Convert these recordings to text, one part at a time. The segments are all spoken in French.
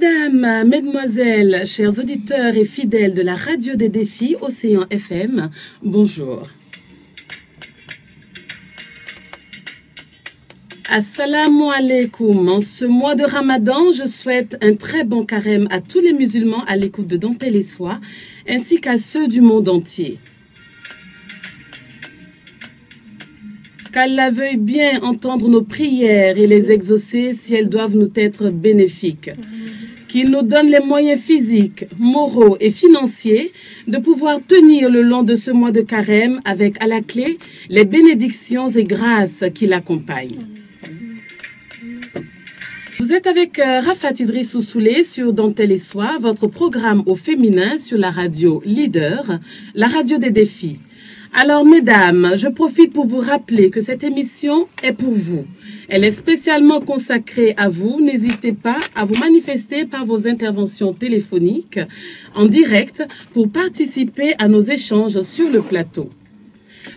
Mesdames, Mesdemoiselles, chers auditeurs et fidèles de la radio des défis Océan FM, bonjour. Assalamu alaikum. En ce mois de Ramadan, je souhaite un très bon carême à tous les musulmans à l'écoute de Dentelle et Soie, ainsi qu'à ceux du monde entier. Qu'Allah veuille bien entendre nos prières et les exaucer si elles doivent nous être bénéfiques. Qu'il nous donne les moyens physiques, moraux et financiers de pouvoir tenir le long de ce mois de carême avec à la clé les bénédictions et grâces qui l'accompagnent. Vous êtes avec Rafat Idrissou Soulé sur Dentelle et Soie, votre programme au féminin sur la radio Leader, la radio des défis. Alors, mesdames, je profite pour vous rappeler que cette émission est pour vous. Elle est spécialement consacrée à vous. N'hésitez pas à vous manifester par vos interventions téléphoniques en direct pour participer à nos échanges sur le plateau.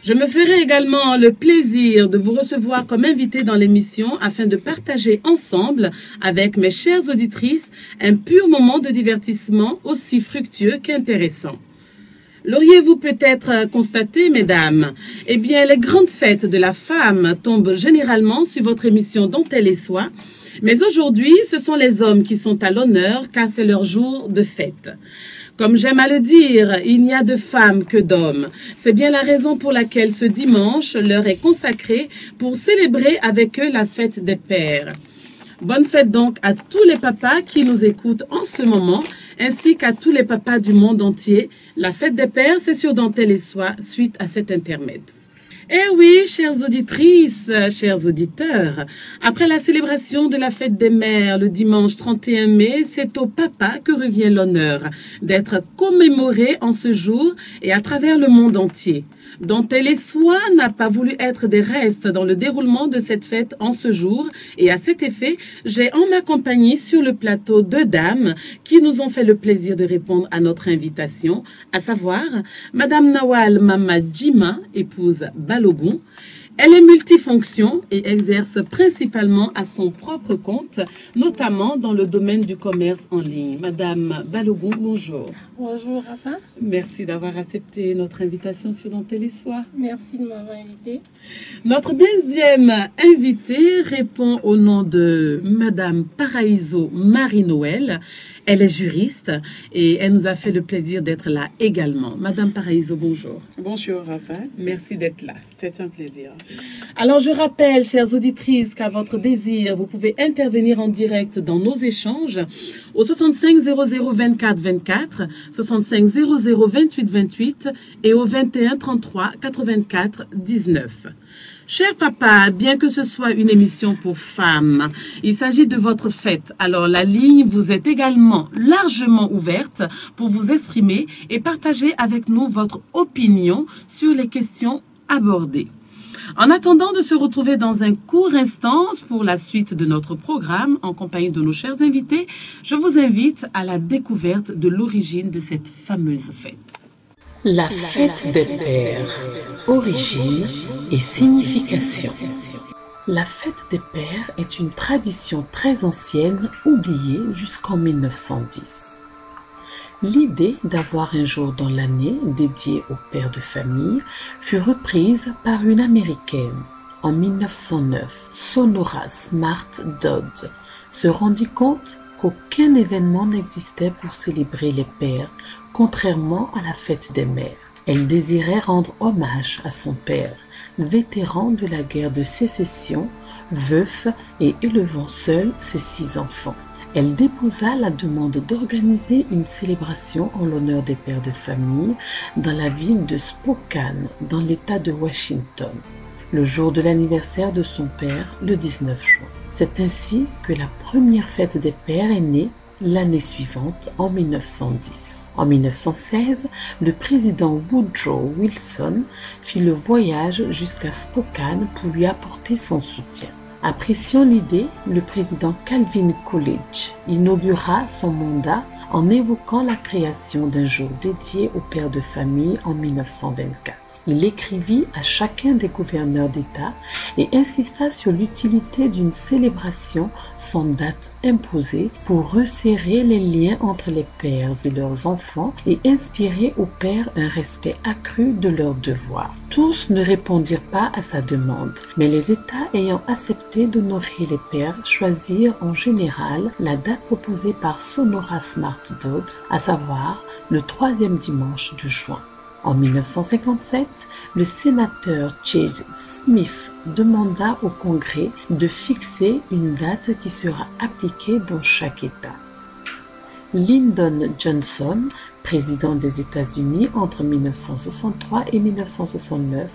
Je me ferai également le plaisir de vous recevoir comme invité dans l'émission afin de partager ensemble avec mes chères auditrices un pur moment de divertissement aussi fructueux qu'intéressant. L'auriez-vous peut-être constaté, mesdames? Eh bien, les grandes fêtes de la femme tombent généralement sur votre émission Dentelle et Soie. Mais aujourd'hui, ce sont les hommes qui sont à l'honneur car c'est leur jour de fête. Comme j'aime à le dire, il n'y a de femmes que d'hommes. C'est bien la raison pour laquelle ce dimanche leur est consacré pour célébrer avec eux la fête des pères. Bonne fête donc à tous les papas qui nous écoutent en ce moment, ainsi qu'à tous les papas du monde entier. La fête des pères, c'est sur Dentelle et Soie, suite à cet intermède. Eh oui, chères auditrices, chers auditeurs, après la célébration de la fête des mères le dimanche 31 mai, c'est au papa que revient l'honneur d'être commémoré en ce jour et à travers le monde entier. Dentelle et Soie n'a pas voulu être des restes dans le déroulement de cette fête en ce jour et à cet effet, j'ai en ma compagnie sur le plateau deux dames qui nous ont fait le plaisir de répondre à notre invitation, à savoir Madame Nawal Mamadjima, épouse Balogun. Elle est multifonction et exerce principalement à son propre compte, notamment dans le domaine du commerce en ligne. Madame Balogun, bonjour. Bonjour, Rafa. Merci d'avoir accepté notre invitation sur Dentelle et Soie. Merci de m'avoir invité. Notre deuxième invitée répond au nom de Madame Paraïso Marie-Noël. Elle est juriste et elle nous a fait le plaisir d'être là également. Madame Paraïso, bonjour. Bonjour, Rafa. Merci d'être là. C'est un plaisir. Alors, je rappelle, chères auditrices, qu'à votre désir, vous pouvez intervenir en direct dans nos échanges au 65 00 24 24, 65 00 28 28 et au 21 33 84 19. Cher papa, bien que ce soit une émission pour femmes, il s'agit de votre fête. Alors la ligne vous est également largement ouverte pour vous exprimer et partager avec nous votre opinion sur les questions abordées. En attendant de se retrouver dans un court instant pour la suite de notre programme en compagnie de nos chers invités, je vous invite à la découverte de l'origine de cette fameuse fête. La fête des pères, origine et signification. La fête des pères est une tradition très ancienne, oubliée jusqu'en 1910. L'idée d'avoir un jour dans l'année dédié aux pères de famille fut reprise par une Américaine. En 1909, Sonora Smart Dodd se rendit compte qu'aucun événement n'existait pour célébrer les pères, contrairement à la fête des mères. Elle désirait rendre hommage à son père, vétéran de la guerre de sécession, veuf et élevant seul ses 6 enfants. Elle déposa la demande d'organiser une célébration en l'honneur des pères de famille dans la ville de Spokane, dans l'État de Washington, le jour de l'anniversaire de son père, le 19 juin. C'est ainsi que la première fête des pères est née l'année suivante, en 1910. En 1916, le président Woodrow Wilson fit le voyage jusqu'à Spokane pour lui apporter son soutien. Appréciant l'idée, le président Calvin Coolidge inaugura son mandat en évoquant la création d'un jour dédié aux pères de famille en 1924. Il écrivit à chacun des gouverneurs d'État et insista sur l'utilité d'une célébration sans date imposée pour resserrer les liens entre les pères et leurs enfants et inspirer aux pères un respect accru de leurs devoirs. Tous ne répondirent pas à sa demande, mais les États ayant accepté d'honorer les pères choisirent en général la date proposée par Sonora Smart Dodd, à savoir le 3e dimanche de juin. En 1957, le sénateur Chase Smith demanda au Congrès de fixer une date qui sera appliquée dans chaque État. Lyndon Johnson, président des États-Unis entre 1963 et 1969,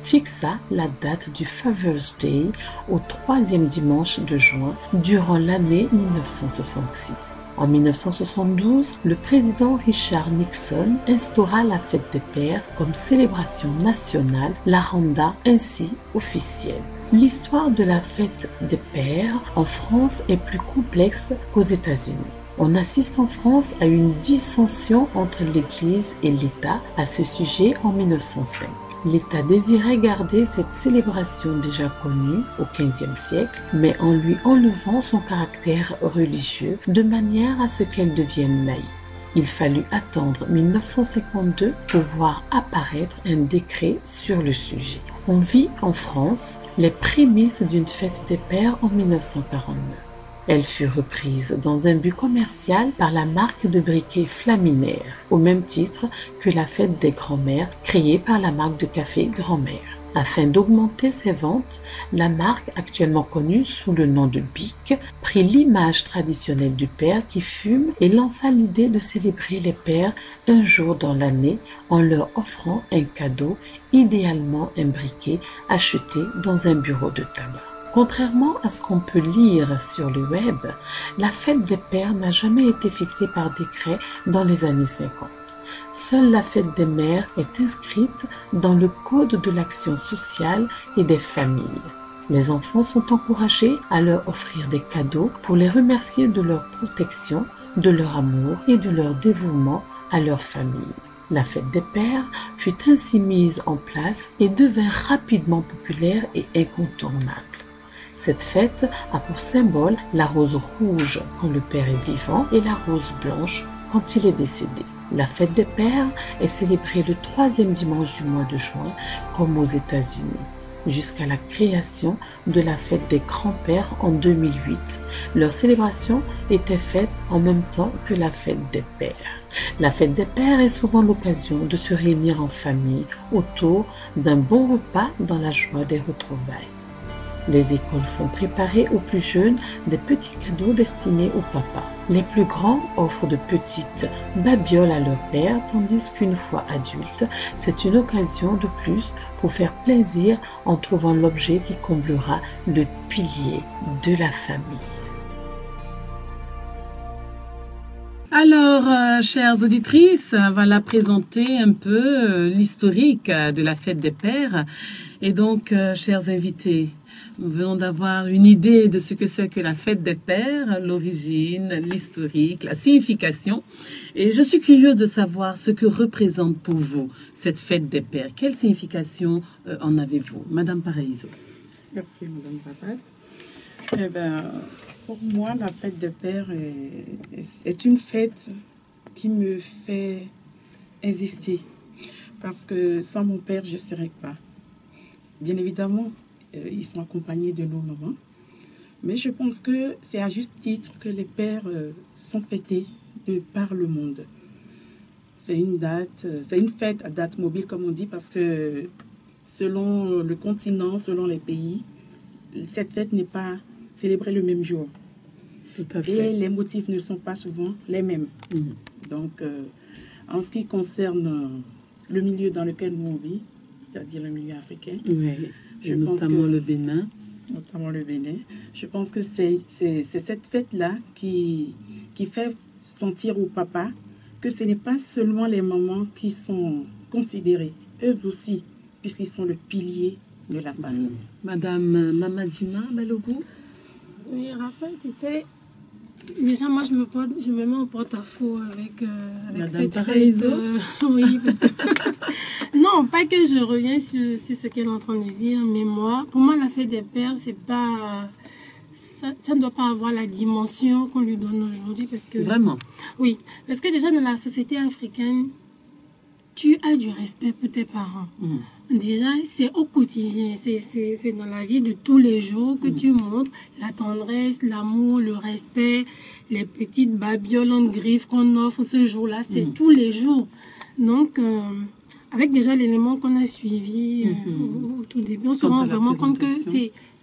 fixa la date du Father's Day au 3e dimanche de juin durant l'année 1966. En 1972, le président Richard Nixon instaura la fête des pères comme célébration nationale, la rendant ainsi officielle. L'histoire de la fête des pères en France est plus complexe qu'aux États-Unis. On assiste en France à une dissension entre l'Église et l'État à ce sujet en 1905. L'État désirait garder cette célébration déjà connue au XVe siècle, mais en lui enlevant son caractère religieux de manière à ce qu'elle devienne laïque. Il fallut attendre 1952 pour voir apparaître un décret sur le sujet. On vit en France les prémices d'une fête des pères en 1949. Elle fut reprise dans un but commercial par la marque de briquet Flaminaire, au même titre que la fête des grands-mères créée par la marque de café Grand-Mère. Afin d'augmenter ses ventes, la marque, actuellement connue sous le nom de Bic, prit l'image traditionnelle du père qui fume et lança l'idée de célébrer les pères un jour dans l'année en leur offrant un cadeau, idéalement un briquet acheté dans un bureau de tabac. Contrairement à ce qu'on peut lire sur le web, la fête des pères n'a jamais été fixée par décret dans les années 50. Seule la fête des mères est inscrite dans le Code de l'action sociale et des familles. Les enfants sont encouragés à leur offrir des cadeaux pour les remercier de leur protection, de leur amour et de leur dévouement à leur famille. La fête des pères fut ainsi mise en place et devint rapidement populaire et incontournable. Cette fête a pour symbole la rose rouge quand le père est vivant et la rose blanche quand il est décédé. La fête des pères est célébrée le 3e dimanche du mois de juin, comme aux États-Unis, jusqu'à la création de la fête des grands-pères en 2008. Leur célébration était faite en même temps que la fête des pères. La fête des pères est souvent l'occasion de se réunir en famille autour d'un bon repas dans la joie des retrouvailles. Les écoles font préparer aux plus jeunes des petits cadeaux destinés au papa. Les plus grands offrent de petites babioles à leur père, tandis qu'une fois adultes, c'est une occasion de plus pour faire plaisir en trouvant l'objet qui comblera le pilier de la famille. Alors, chères auditrices, voilà présenter un peu l'historique de la fête des pères. Et donc, chers invités, nous venons d'avoir une idée de ce que c'est que la fête des pères, l'origine, l'historique, la signification. Et je suis curieuse de savoir ce que représente pour vous cette fête des pères. Quelle signification en avez-vous? Madame Paraiso. Merci, Madame Papat. Pour moi, la fête des pères est une fête qui me fait exister. Parce que sans mon père, je ne serais pas. Bien évidemment, ils sont accompagnés de nos mamans. Mais je pense que c'est à juste titre que les pères sont fêtés de par le monde. C'est une fête à date mobile, comme on dit, parce que selon le continent, selon les pays, cette fête n'est pas célébrée le même jour. Tout à fait. Et les motifs ne sont pas souvent les mêmes. Donc, en ce qui concerne le milieu dans lequel nous on vit, c'est-à-dire le milieu africain, Oui. Et notamment le Bénin. Notamment le Bénin. Je pense que c'est cette fête-là qui fait sentir au papa que ce n'est pas seulement les mamans qui sont considérées, eux aussi, puisqu'ils sont le pilier de la famille. Madame Mamadjuma Balougou. Oui, Raphaël, tu sais, Déjà, moi, je me mets en porte-à-faux avec cette Paraiso. fête. Oui, parce que... Non, pas que je reviens sur ce qu'elle est en train de dire, mais pour moi, la fête des pères, c'est pas... Ça ne doit pas avoir la dimension qu'on lui donne aujourd'hui. Parce que... Vraiment? Oui, parce que déjà, dans la société africaine, tu as du respect pour tes parents. Déjà, c'est au quotidien, c'est dans la vie de tous les jours que tu montres la tendresse, l'amour, le respect, les petites babioles en griffe qu'on offre ce jour-là, c'est tous les jours. Donc, avec déjà l'élément qu'on a suivi au tout début, on se rend vraiment compte que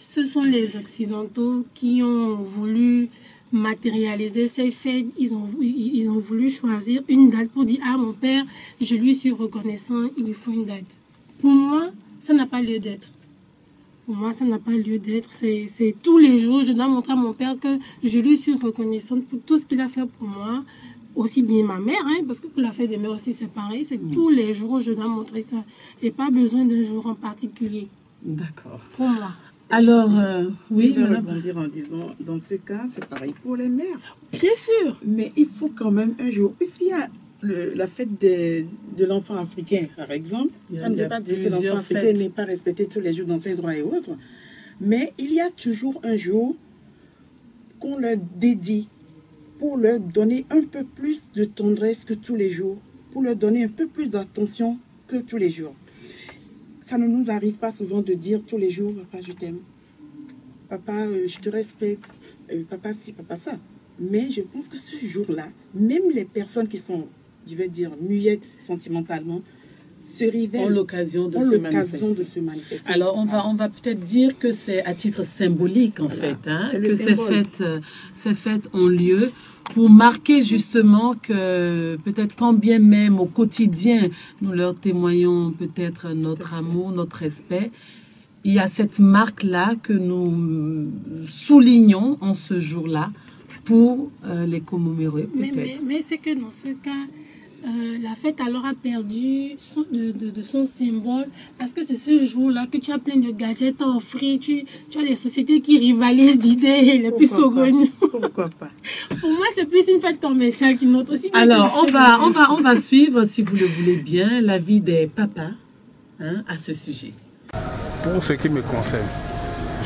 ce sont les Occidentaux qui ont voulu matérialiser ces fêtes. Ils ont voulu choisir une date pour dire « Ah, mon père, je lui suis reconnaissant, il lui faut une date. » Pour moi, ça n'a pas lieu d'être. Pour moi, ça n'a pas lieu d'être. C'est tous les jours, je dois montrer à mon père que je lui suis reconnaissante pour tout ce qu'il a fait pour moi. Aussi bien ma mère, hein, parce que pour la fête des mères aussi, c'est pareil. C'est tous les jours, je dois montrer ça. Je n'ai pas besoin d'un jour en particulier. D'accord. Pour moi. Alors, oui, je vais madame. rebondir en disant, dans ce cas, c'est pareil pour les mères. Bien sûr. Mais il faut quand même un jour, puisqu'il y a la fête de l'enfant africain, par exemple, ça ne veut pas dire que l'enfant africain n'est pas respecté tous les jours dans ses droits et autres, mais il y a toujours un jour qu'on leur dédie pour leur donner un peu plus de tendresse que tous les jours, pour leur donner un peu plus d'attention que tous les jours. Ça ne nous arrive pas souvent de dire tous les jours, papa, je t'aime, papa, je te respecte, papa ci, papa ça. Mais je pense que ce jour-là, même les personnes qui sont, je vais dire, muettes sentimentalement, se révèlent. Ont l'occasion de se manifester. Alors, on va peut-être dire que c'est à titre symbolique, en fait, hein, que ces fêtes ont lieu pour marquer justement que peut-être quand bien même au quotidien, nous leur témoignons peut-être notre amour, notre respect, il y a cette marque-là que nous soulignons en ce jour-là pour les commémorer peut-être. Mais c'est que dans ce cas, la fête alors a perdu de son symbole parce que c'est ce jour-là que tu as plein de gadgets à offrir, tu as des sociétés qui rivalisent d'idées les plus saugrenues. Pourquoi pas? Pour moi, c'est plus une fête commerciale qu'une autre aussi. Alors, on va suivre, si vous le voulez bien, l'avis des papas à ce sujet. Pour ce qui me concerne,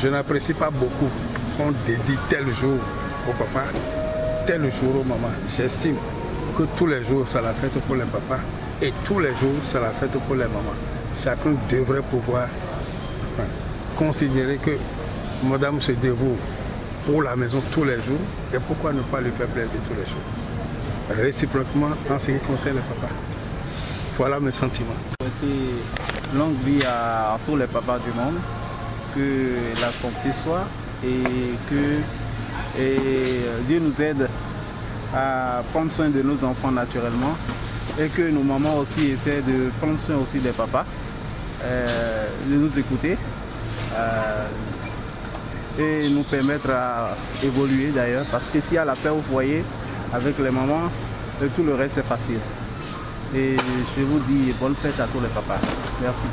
je n'apprécie pas beaucoup qu'on dédie tel jour au papa, tel jour aux mamans. J'estime que tous les jours, c'est la fête pour les papas et tous les jours, c'est la fête pour les mamans. Chacun devrait pouvoir considérer que madame se dévoue pour la maison tous les jours et pourquoi ne pas lui faire plaisir tous les jours. Réciproquement, en ce qui concerne les papas. Voilà mes sentiments. Longue vie à tous les papas du monde, que la santé soit et que Dieu nous aide à prendre soin de nos enfants naturellement et que nos mamans aussi essaient de prendre soin aussi des papas, de nous écouter et nous permettre à évoluer d'ailleurs, parce que s'il y a la paix au foyer avec les mamans, tout le reste est facile. Et je vous dis bonne fête à tous les papas. Merci.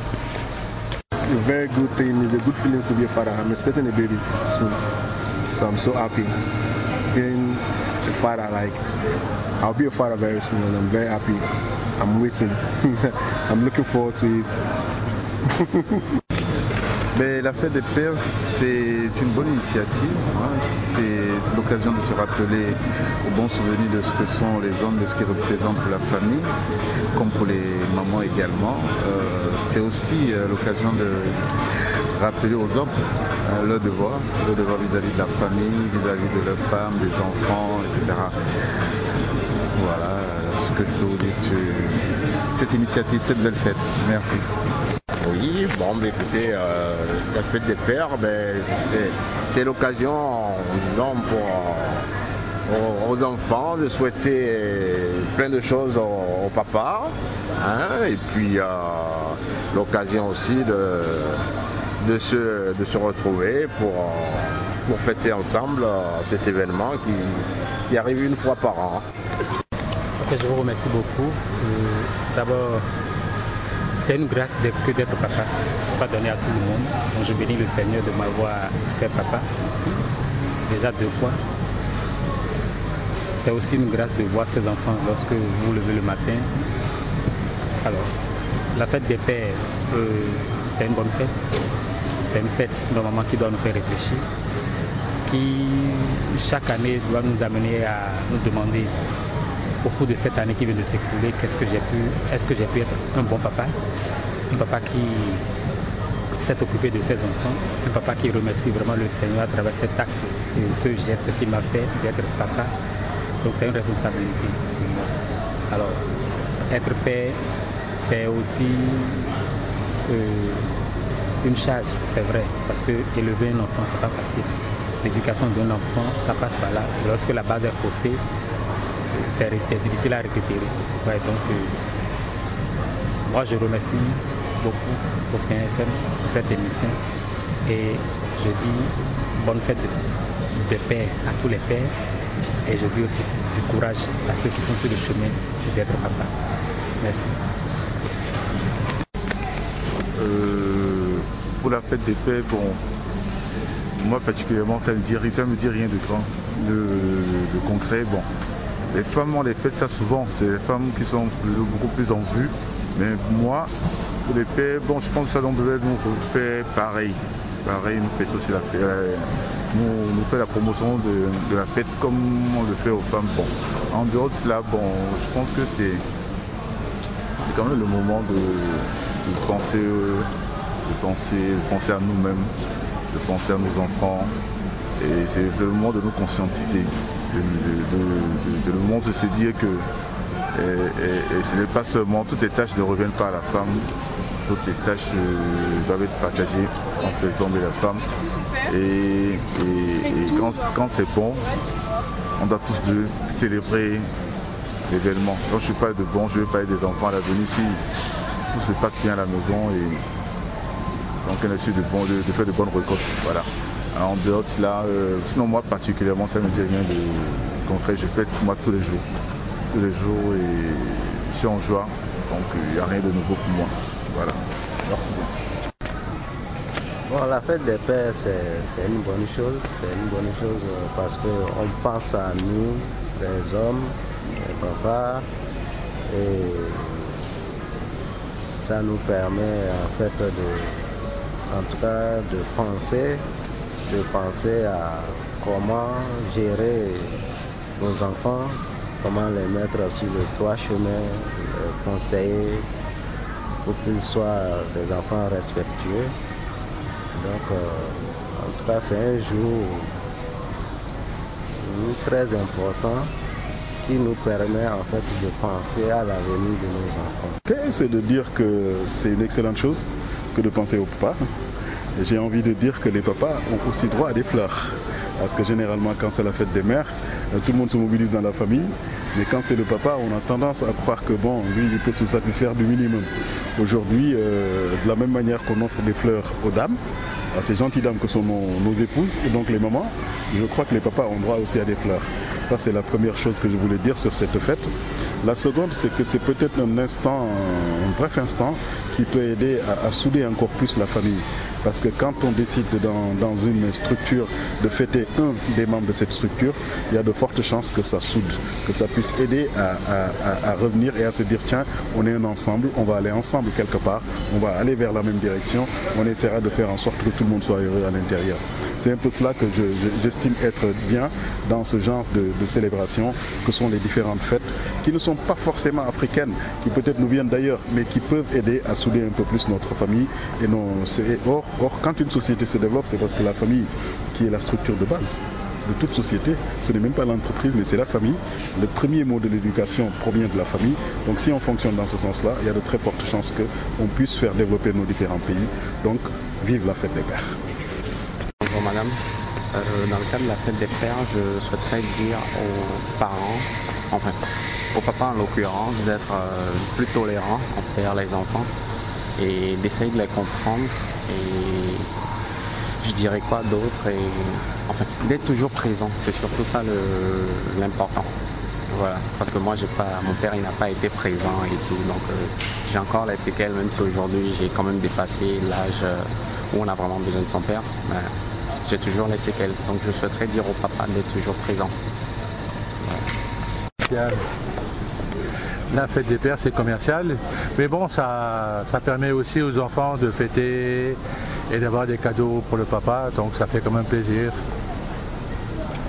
It's a very good thing. It's a good feeling to be a father. I'm expecting a baby soon. So I'm so happy being a father. Like, I'll be a father very soon and I'm very happy. I'm waiting. I'm looking forward to it. Mais la fête des pères, c'est une bonne initiative. C'est l'occasion de se rappeler aux bons souvenirs de ce que sont les hommes, de ce qu'ils représentent pour la famille, comme pour les mamans également. C'est aussi l'occasion de rappeler aux hommes leur devoir vis-à-vis de la famille, vis-à-vis de leurs femmes, des enfants, etc. Voilà ce que je peux vous dire sur cette initiative, cette belle fête. Merci. Oui, bon, mais écoutez, la fête des pères, c'est l'occasion, disons, aux enfants de souhaiter plein de choses au papa, hein, et puis l'occasion aussi de se retrouver pour fêter ensemble cet événement qui arrive une fois par an. Okay, je vous remercie beaucoup. D'abord, c'est une grâce que d'être papa. Ce n'est pas donné à tout le monde. Donc je bénis le Seigneur de m'avoir fait papa. Déjà 2 fois. c'est aussi une grâce de voir ses enfants lorsque vous vous levez le matin. Alors, la fête des pères, c'est une bonne fête. C'est une fête normalement qui doit nous faire réfléchir, qui chaque année doit nous amener à nous demander au cours de cette année qui vient de s'écouler, est-ce que j'ai pu être un bon papa, un papa qui s'est occupé de ses enfants, un papa qui remercie vraiment le Seigneur à travers cet acte et ce geste qu'il m'a fait d'être papa. Donc c'est une responsabilité. Alors, être père, c'est aussi une charge, c'est vrai, parce que élever un enfant, c'est pas facile. L'éducation d'un enfant, ça passe par là. Lorsque la base est faussée, c'est difficile à récupérer. Ouais, donc, moi, je remercie beaucoup au CNFM pour cette émission et je dis bonne fête de père à tous les pères et je dis aussi du courage à ceux qui sont sur le chemin d'être papa. Merci. Pour la fête des pères, bon, moi particulièrement ça me dit rien de grand, de concret. Bon, les femmes ont les fêtes, ça souvent, c'est les femmes qui sont beaucoup plus en vue. Mais moi, pour les pères, bon, je pense que ça devrait nous faire pareil. Pareil, nous fait aussi la fête. Nous fait la promotion de la fête comme on le fait aux femmes. Bon, en dehors de cela, bon, je pense que c'est quand même le moment de penser à nous-mêmes, de penser à nos enfants. Et c'est le moment de nous conscientiser, de le moment de se dire que ce n'est pas seulement, toutes les tâches ne reviennent pas à la femme, toutes les tâches doivent être partagées entre les hommes et la femme. Et quand c'est bon, on doit tous deux célébrer l'événement. Quand je parle de bon, je vais parler des enfants à l'avenir si tout se passe bien à la maison et donc on essaie de faire de bonnes récoltes. Voilà. En dehors de cela, sinon moi particulièrement ça ne me dit rien de concret, je fête moi tous les jours et je suis en joie, donc il n'y a rien de nouveau pour moi. Voilà. Merci bien. Bon, la fête des pères c'est une bonne chose, parce qu'on pense à nous, les hommes, les papas, et ça nous permet en fait de penser à comment gérer nos enfants, comment les mettre sur le droit chemin, les conseiller pour qu'ils soient des enfants respectueux. Donc, en tout cas, c'est un jour très important qui nous permet en fait de penser à l'avenir de nos enfants. Okay, c'est de dire que c'est une excellente chose que de penser au papa. J'ai envie de dire que les papas ont aussi droit à des fleurs. Parce que généralement, quand c'est la fête des mères, tout le monde se mobilise dans la famille. Mais quand c'est le papa, on a tendance à croire que bon, lui, il peut se satisfaire du minimum. Aujourd'hui, de la même manière qu'on offre des fleurs aux dames, à ces gentilles dames que sont nos épouses et donc les mamans, je crois que les papas ont droit aussi à des fleurs. Ça, c'est la première chose que je voulais dire sur cette fête. La seconde, c'est que c'est peut-être un bref instant qui peut aider à souder encore plus la famille. Parce que quand on décide dans une structure de fêter un des membres de cette structure, il y a de fortes chances que ça soude, que ça puisse aider à revenir et à se dire tiens, on est un ensemble, on va aller ensemble quelque part, on va aller vers la même direction, on essaiera de faire en sorte que tout le monde soit heureux à l'intérieur. C'est un peu cela que j'estime être bien dans ce genre de célébration que sont les différentes fêtes, qui ne sont pas forcément africaines, qui peut-être nous viennent d'ailleurs, mais qui peuvent aider à souder un peu plus notre famille. Or, quand une société se développe, c'est parce que la famille, qui est la structure de base de toute société, ce n'est même pas l'entreprise, mais c'est la famille. Le premier mot de l'éducation provient de la famille. Donc si on fonctionne dans ce sens-là, il y a de très fortes chances qu'on puisse faire développer nos différents pays. Donc, vive la fête des pères. Bonjour madame. Dans le cadre de la fête des pères, je souhaiterais dire aux parents, enfin aux papas en l'occurrence, d'être plus tolérants envers les enfants et d'essayer de les comprendre. Et je dirais quoi d'autre, et enfin d'être toujours présent, c'est surtout ça l'important. Voilà, parce que moi mon père il n'a pas été présent et tout, donc j'ai encore les séquelles, même si aujourd'hui j'ai quand même dépassé l'âge où on a vraiment besoin de son père, j'ai toujours les séquelles. Donc je souhaiterais dire au papa d'être toujours présent. Voilà. commercial. La fête des pères, c'est commercial. Mais bon, ça permet aussi aux enfants de fêter et d'avoir des cadeaux pour le papa. Donc ça fait quand même plaisir.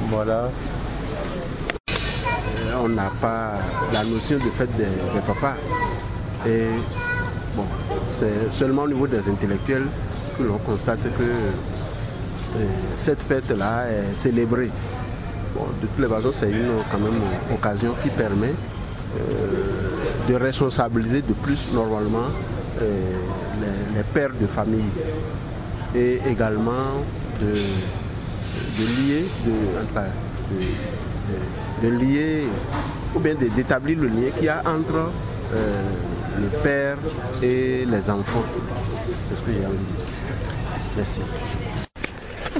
Voilà. On n'a pas la notion de fête des papas. Et bon, c'est seulement au niveau des intellectuels que l'on constate que cette fête-là est célébrée. Bon, de toutes les façons, c'est quand même une occasion qui permet de responsabiliser de plus normalement les pères de famille et également de lier ou bien d'établir le lien qu'il y a entre le père et les enfants. C'est ce que j'ai envie de dire. Merci.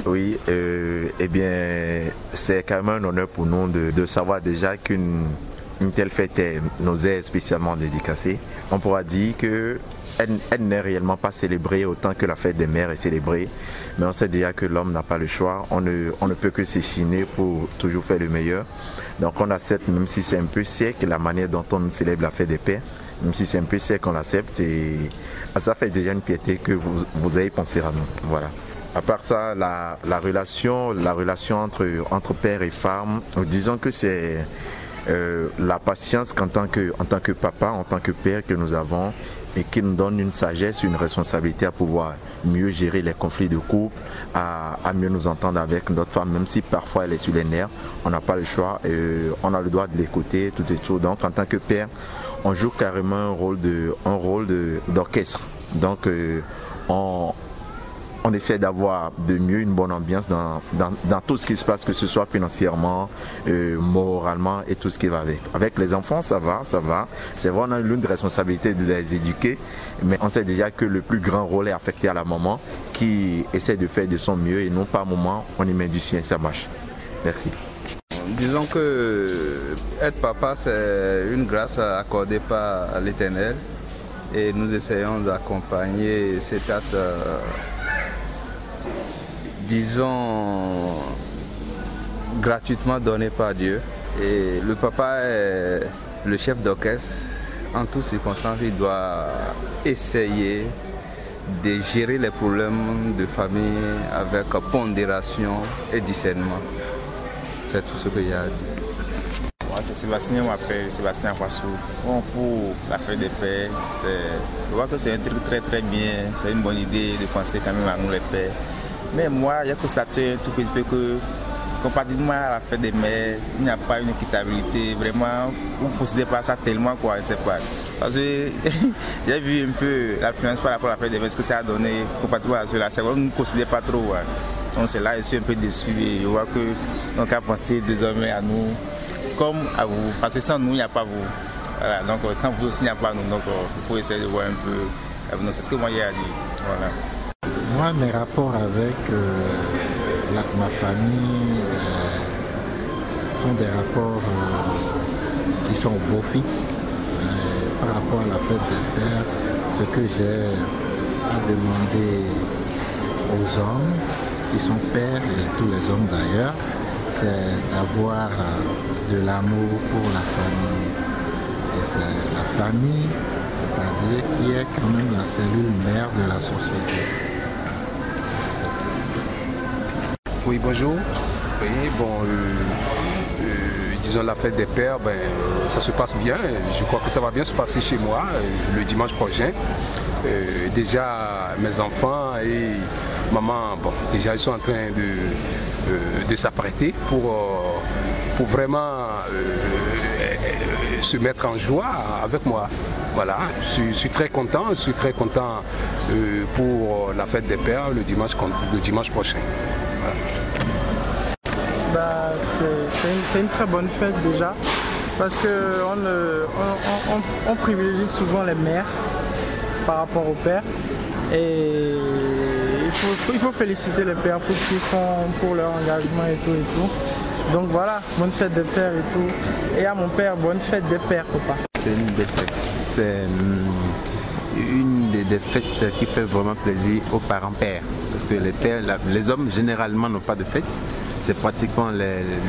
Oui, eh bien, c'est quand même un honneur pour nous de savoir déjà qu'une telle fête nous est spécialement dédicacée. On pourra dire qu'elle n'est réellement pas célébrée autant que la fête des mères est célébrée, mais on sait déjà que l'homme n'a pas le choix, on ne peut que s'échiner pour toujours faire le meilleur. Donc on accepte, même si c'est un peu sec, la manière dont on célèbre la fête des pères, même si c'est un peu sec, on l'accepte et ça fait déjà une fierté que vous avez pensé à nous. Voilà. À part ça, la relation entre père et femme, disons que c'est la patience qu'en tant que papa, en tant que père que nous avons et qui nous donne une sagesse, une responsabilité à pouvoir mieux gérer les conflits de couple, à mieux nous entendre avec notre femme, même si parfois elle est sur les nerfs, on n'a pas le choix, on a le droit de l'écouter, tout et tout. Donc en tant que père, on joue carrément un rôle d'orchestre. Donc on essaie d'avoir de mieux une bonne ambiance dans tout ce qui se passe, que ce soit financièrement, moralement et tout ce qui va avec. Avec les enfants, ça va. C'est vrai, on a l'une des responsabilités de les éduquer, mais on sait déjà que le plus grand rôle est affecté à la maman qui essaie de faire de son mieux et non pas à un moment, on y met du sien, ça marche. Merci. Disons que être papa, c'est une grâce accordée par l'Éternel et nous essayons d'accompagner cet acte disons, gratuitement donné par Dieu. Et le papa est le chef d'orchestre. En toutes circonstances, il doit essayer de gérer les problèmes de famille avec pondération et discernement. C'est tout ce qu'il y a à dire. Moi, c'est Sébastien, on m'appelle Sébastien Akwasou. Bon, pour la fête des pères, je vois que c'est un truc très très bien. C'est une bonne idée de penser quand même à nous les pères. Mais moi, j'ai constaté un tout petit peu que, comparativement à la fête des mères, il n'y a pas une équitabilité. Vraiment, on ne considère pas ça tellement, quoi, je ne sais pas. Parce que j'ai vu un peu l'influence par rapport à la fête des mères, ce que ça a donné comparativement à cela. On ne considère pas trop. Ouais. Donc c'est là, je suis un peu déçu et je vois que, donc, à penser désormais à nous comme à vous. Parce que sans nous, il n'y a pas vous. Voilà, donc sans vous aussi, il n'y a pas nous. Donc il faut essayer de voir un peu. C'est ce que moi j'ai à dire. Voilà. Moi, mes rapports avec ma famille sont des rapports qui sont beaux fixes. Par rapport à la fête des pères, ce que j'ai à demander aux hommes qui sont pères et tous les hommes d'ailleurs, c'est d'avoir de l'amour pour la famille. Et c'est la famille, c'est-à-dire qui est quand même la cellule mère de la société. Oui, bonjour. Oui, bon, disons la fête des pères, ben, ça se passe bien. Je crois que ça va bien se passer chez moi le dimanche prochain. Déjà, mes enfants et maman, bon, déjà ils sont en train de s'apprêter pour vraiment se mettre en joie avec moi. Voilà, je suis très content pour la fête des pères le dimanche prochain. Bah, c'est une très bonne fête déjà parce qu'on privilégie souvent les mères par rapport aux pères et il faut féliciter les pères pour ce qu'ils font, pour leur engagement et tout. Donc voilà, bonne fête des pères et tout. Et à mon père, bonne fête des pères, papa. C'est une belle fête. C'est une des fêtes qui fait vraiment plaisir aux parents pères. Parce que les pères, les hommes généralement n'ont pas de fête. C'est pratiquement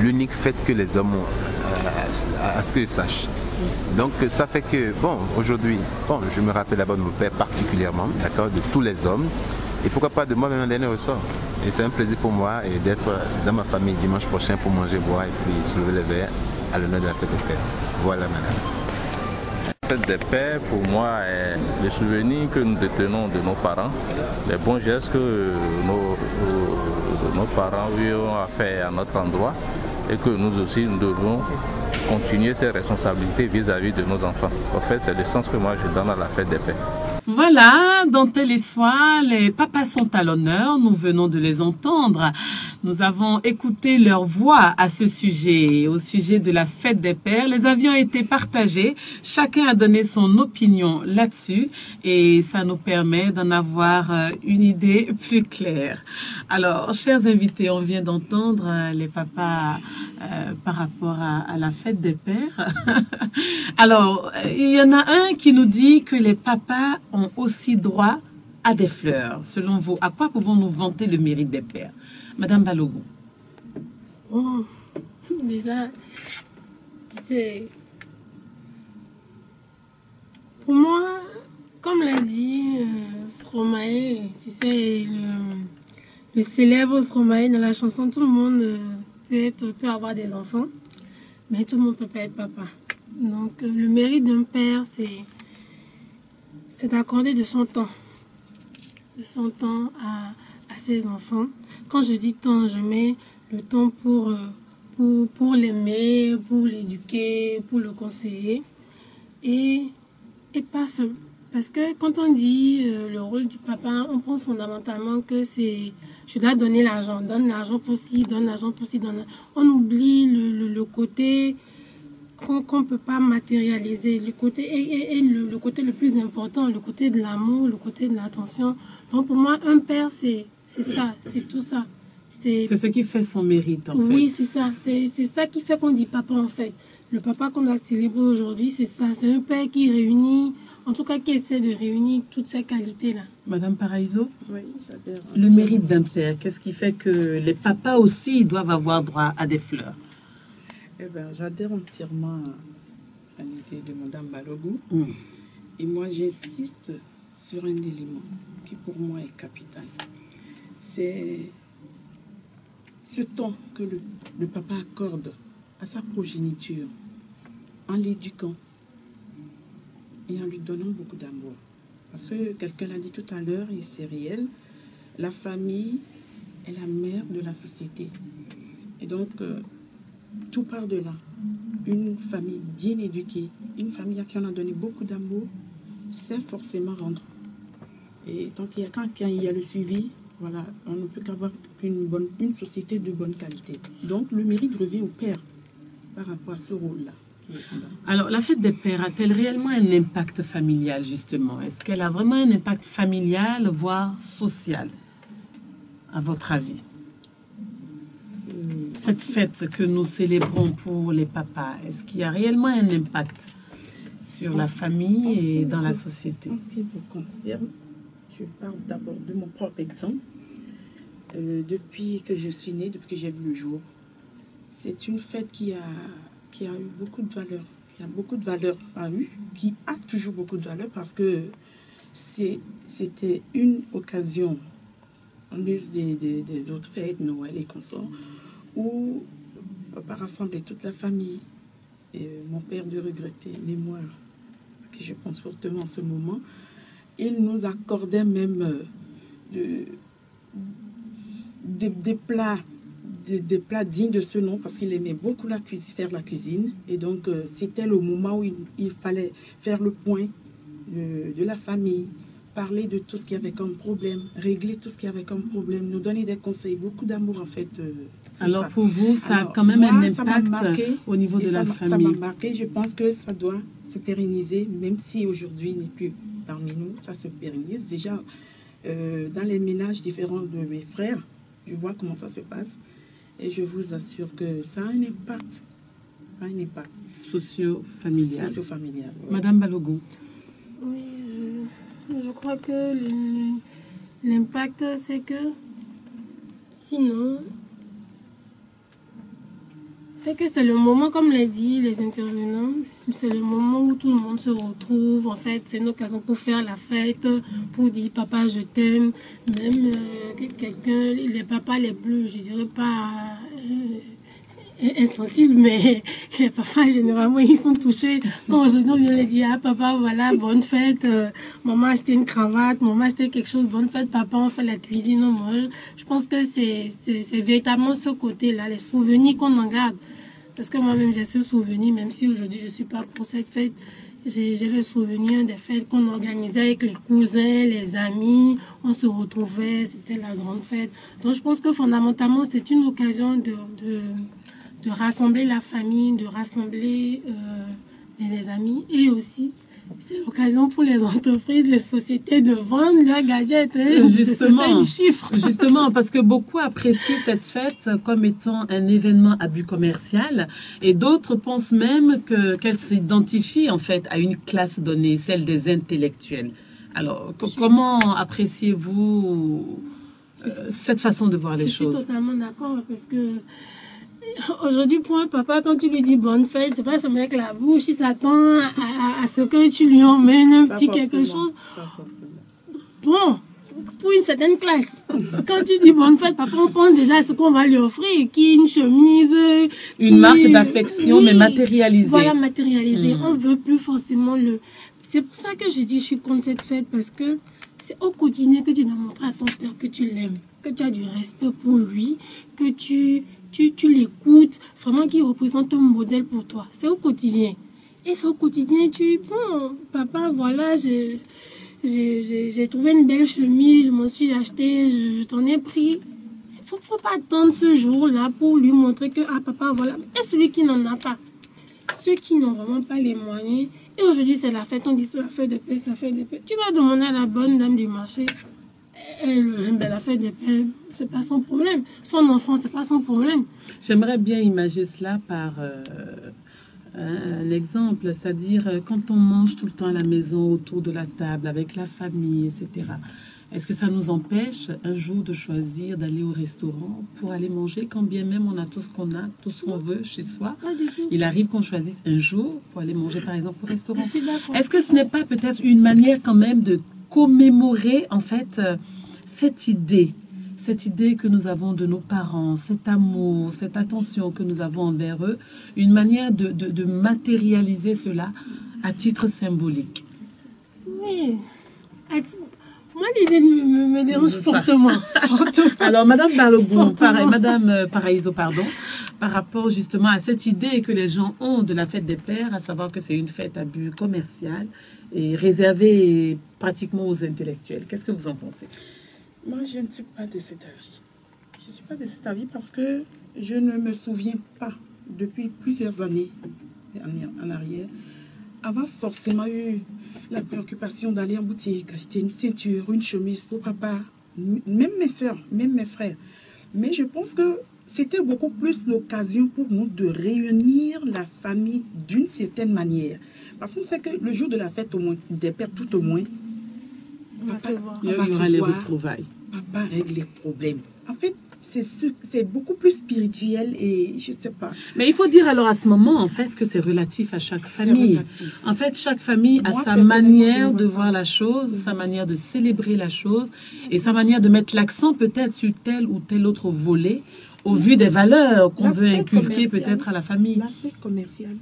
l'unique fête que les hommes ont à ce qu'ils sachent. Donc ça fait que, bon, aujourd'hui, bon, je me rappelle d'abord de mon père particulièrement, d'accord, de tous les hommes, et pourquoi pas de moi-même un dernier ressort. Et c'est un plaisir pour moi d'être dans ma famille dimanche prochain pour manger, boire et puis soulever les verres à l'honneur de la fête des pères. Voilà, madame. La fête des pères, pour moi, est le souvenir que nous détenons de nos parents, les bons gestes que nos parents ont fait à notre endroit et que nous aussi, nous devons continuer ces responsabilités vis-à-vis de nos enfants. En fait, c'est le sens que moi je donne à la fête des pères. Voilà, dans Tel et Soir, les papas sont à l'honneur, nous venons de les entendre. Nous avons écouté leur voix à ce sujet, au sujet de la fête des pères. Les avis ont été partagés, chacun a donné son opinion là-dessus et ça nous permet d'en avoir une idée plus claire. Alors, chers invités, on vient d'entendre les papas par rapport à la fête des pères. Alors, il y en a un qui nous dit que les papas ont aussi droit à des fleurs. Selon vous, à quoi pouvons-nous vanter le mérite des pères? Madame Balogun. Oh, déjà, tu sais, pour moi, comme l'a dit Stromae, tu sais, le célèbre Stromae dans la chanson, tout le monde peut avoir des enfants, mais tout le monde ne peut pas être papa. Donc, le mérite d'un père, c'est d'accorder de son temps à ses enfants. Quand je dis temps, je mets le temps pour l'aimer, pour l'éduquer, pour le conseiller. Et pas seul. Parce que quand on dit le rôle du papa, on pense fondamentalement que c'est je dois donner l'argent, donne l'argent pour ci, donne l'argent pour ci, donne. On oublie le côté qu'on ne peut pas matérialiser, le côté le côté le plus important, le côté de l'amour, le côté de l'attention. Donc pour moi, un père, c'est ça, c'est tout ça. C'est ce qui fait son mérite, en fait. Oui, c'est ça. C'est ça qui fait qu'on dit papa, en fait. Le papa qu'on a célébré aujourd'hui, c'est ça. C'est un père qui réunit, en tout cas qui essaie de réunir toutes ces qualités-là. Madame Paraiso, oui, j'adhère. Le mérite d'un père, qu'est-ce qui fait que les papas aussi doivent avoir droit à des fleurs? Eh bien, j'adhère entièrement à l'idée de Madame Balogun. Et moi, j'insiste sur un élément qui pour moi est capital. C'est ce temps que le papa accorde à sa progéniture en l'éduquant et en lui donnant beaucoup d'amour. Parce que quelqu'un l'a dit tout à l'heure, et c'est réel, la famille est la mère de la société. Et donc, tout part de là. Une famille bien éduquée, une famille à qui on a donné beaucoup d'amour, sait forcément rendre. Et quand il y a le suivi, voilà, on ne peut qu'avoir une société de bonne qualité. Donc, le mérite revient au père par rapport à ce rôle-là. Alors, la fête des pères a-t-elle réellement un impact familial, justement? Est-ce qu'elle a vraiment un impact familial, voire social, à votre avis? Cette fête que nous célébrons pour les papas, est-ce qu'il y a réellement un impact sur la famille et dans la société? En ce qui me concerne, je parle d'abord de mon propre exemple. Depuis que je suis née, depuis que j'ai vu le jour, c'est une fête qui a eu beaucoup de valeur. Il y a beaucoup de valeur qui a toujours beaucoup de valeur parce que c'était une occasion, en plus des autres fêtes, Noël et consorts, où papa rassemblait toute la famille. Et mon père de regretter mémoire, à qui je pense fortement en ce moment, il nous accordait même des plats dignes de ce nom parce qu'il aimait beaucoup faire la cuisine. Et donc, c'était le moment où il fallait faire le point de la famille, parler de tout ce qu'il y avait comme problème, régler tout ce qu'il y avait comme problème, nous donner des conseils, beaucoup d'amour en fait. Alors ça. Pour vous, ça Alors, a quand même moi, un impact marqué, au niveau de la famille. Ça m'a marqué, je pense que ça doit se pérenniser, même si aujourd'hui il n'est plus parmi nous, ça se pérennise. Déjà, dans les ménages différents de mes frères, je vois comment ça se passe et je vous assure que ça a un impact. Ça a un impact. Socio-familial. Socio-familial. Oui. Madame Balogun. Oui, je crois que l'impact, c'est que sinon, C'est que c'est le moment, comme l'a dit les intervenants, c'est le moment où tout le monde se retrouve. En fait, c'est une occasion pour faire la fête, pour dire papa je t'aime. Même quelqu'un, les papas les plus, je dirais pas insensibles, mais les papas généralement ils sont touchés. Quand aujourd'hui on vient leur dire ah papa voilà bonne fête, maman a acheté une cravate, maman a acheté quelque chose, bonne fête papa, on fait la cuisine, on mange. Je pense que c'est véritablement ce côté-là, les souvenirs qu'on en garde. Parce que moi-même j'ai ce souvenir, même si aujourd'hui je suis pas pour cette fête, j'ai le souvenir des fêtes qu'on organisait avec les cousins, les amis, on se retrouvait, c'était la grande fête. Donc je pense que fondamentalement c'est une occasion de rassembler la famille, de rassembler les amis, et aussi c'est l'occasion pour les entreprises, les sociétés de vendre leurs gadgets, justement, de se faire du chiffre. Justement, parce que beaucoup apprécient cette fête comme étant un événement à but commercial, et d'autres pensent même qu'elle s'identifie en fait à une classe donnée, celle des intellectuels. Alors, comment appréciez-vous cette façon de voir les choses? Je suis totalement d'accord, parce que aujourd'hui, pour un papa, quand tu lui dis bonne fête, c'est pas seulement avec la bouche, il s'attend à ce que tu lui emmènes un petit quelque chose. Bon, pour une certaine classe, quand tu dis bonne fête, papa, on pense déjà à ce qu'on va lui offrir, une chemise, une marque d'affection, oui, mais matérialisée. Voilà, matérialisée. On veut plus forcément le... C'est pour ça que je dis je suis contre cette fête, parce que c'est au quotidien que tu dois montrer à ton père que tu l'aimes, que tu as du respect pour lui, que tu l'écoutes, vraiment qu'il représente un modèle pour toi. C'est au quotidien. Et c'est au quotidien, bon, papa, voilà, j'ai trouvé une belle chemise, je m'en suis acheté, je t'en ai pris. Il ne faut pas attendre ce jour-là pour lui montrer que, ah, papa, voilà. Et celui qui n'en a pas, ceux qui n'ont vraiment pas les moyens, et aujourd'hui c'est la fête, on dit c'est la fête de paix, c'est la fête de paix. Tu vas demander à la bonne dame du marché, la fête de paix, c'est pas son problème. Son enfant, c'est pas son problème. J'aimerais bien imaginer cela par un exemple, c'est-à-dire quand on mange tout le temps à la maison, autour de la table, avec la famille, etc. Est-ce que ça nous empêche un jour de choisir d'aller au restaurant pour aller manger, quand bien même on a tout ce qu'on a, tout ce qu'on veut chez soi? Il arrive qu'on choisisse un jour pour aller manger, par exemple, au restaurant. Est-ce que ce n'est pas peut-être une manière quand même de commémorer, en fait, cette idée que nous avons de nos parents, cet amour, cette attention que nous avons envers eux, une manière de matérialiser cela à titre symbolique? Oui. Moi, l'idée me dérange fortement. Alors, Madame Balogun, Madame Paraïso, pardon, par rapport justement à cette idée que les gens ont de la fête des pères, à savoir que c'est une fête à but commercial et réservée pratiquement aux intellectuels. Qu'est-ce que vous en pensez? Moi, je ne suis pas de cet avis. Je ne suis pas de cet avis parce que je ne me souviens pas, depuis plusieurs années en arrière, avoir forcément eu la préoccupation d'aller en boutique, acheter une ceinture, une chemise pour papa, même mes soeurs, même mes frères. Mais je pense que c'était beaucoup plus l'occasion pour nous de réunir la famille d'une certaine manière. Parce qu'on sait que le jour de la fête, au moins, des pères tout au moins, il y aura les retrouvailles. Papa règle les problèmes. En fait, c'est beaucoup plus spirituel et je ne sais pas. Mais il faut dire alors à ce moment, en fait, que c'est relatif à chaque famille. En fait, chaque famille a sa manière de voir la chose, sa manière de célébrer la chose et sa manière de mettre l'accent peut-être sur tel ou tel autre volet au vu des valeurs qu'on veut inculquer peut-être à la famille. L'aspect commercial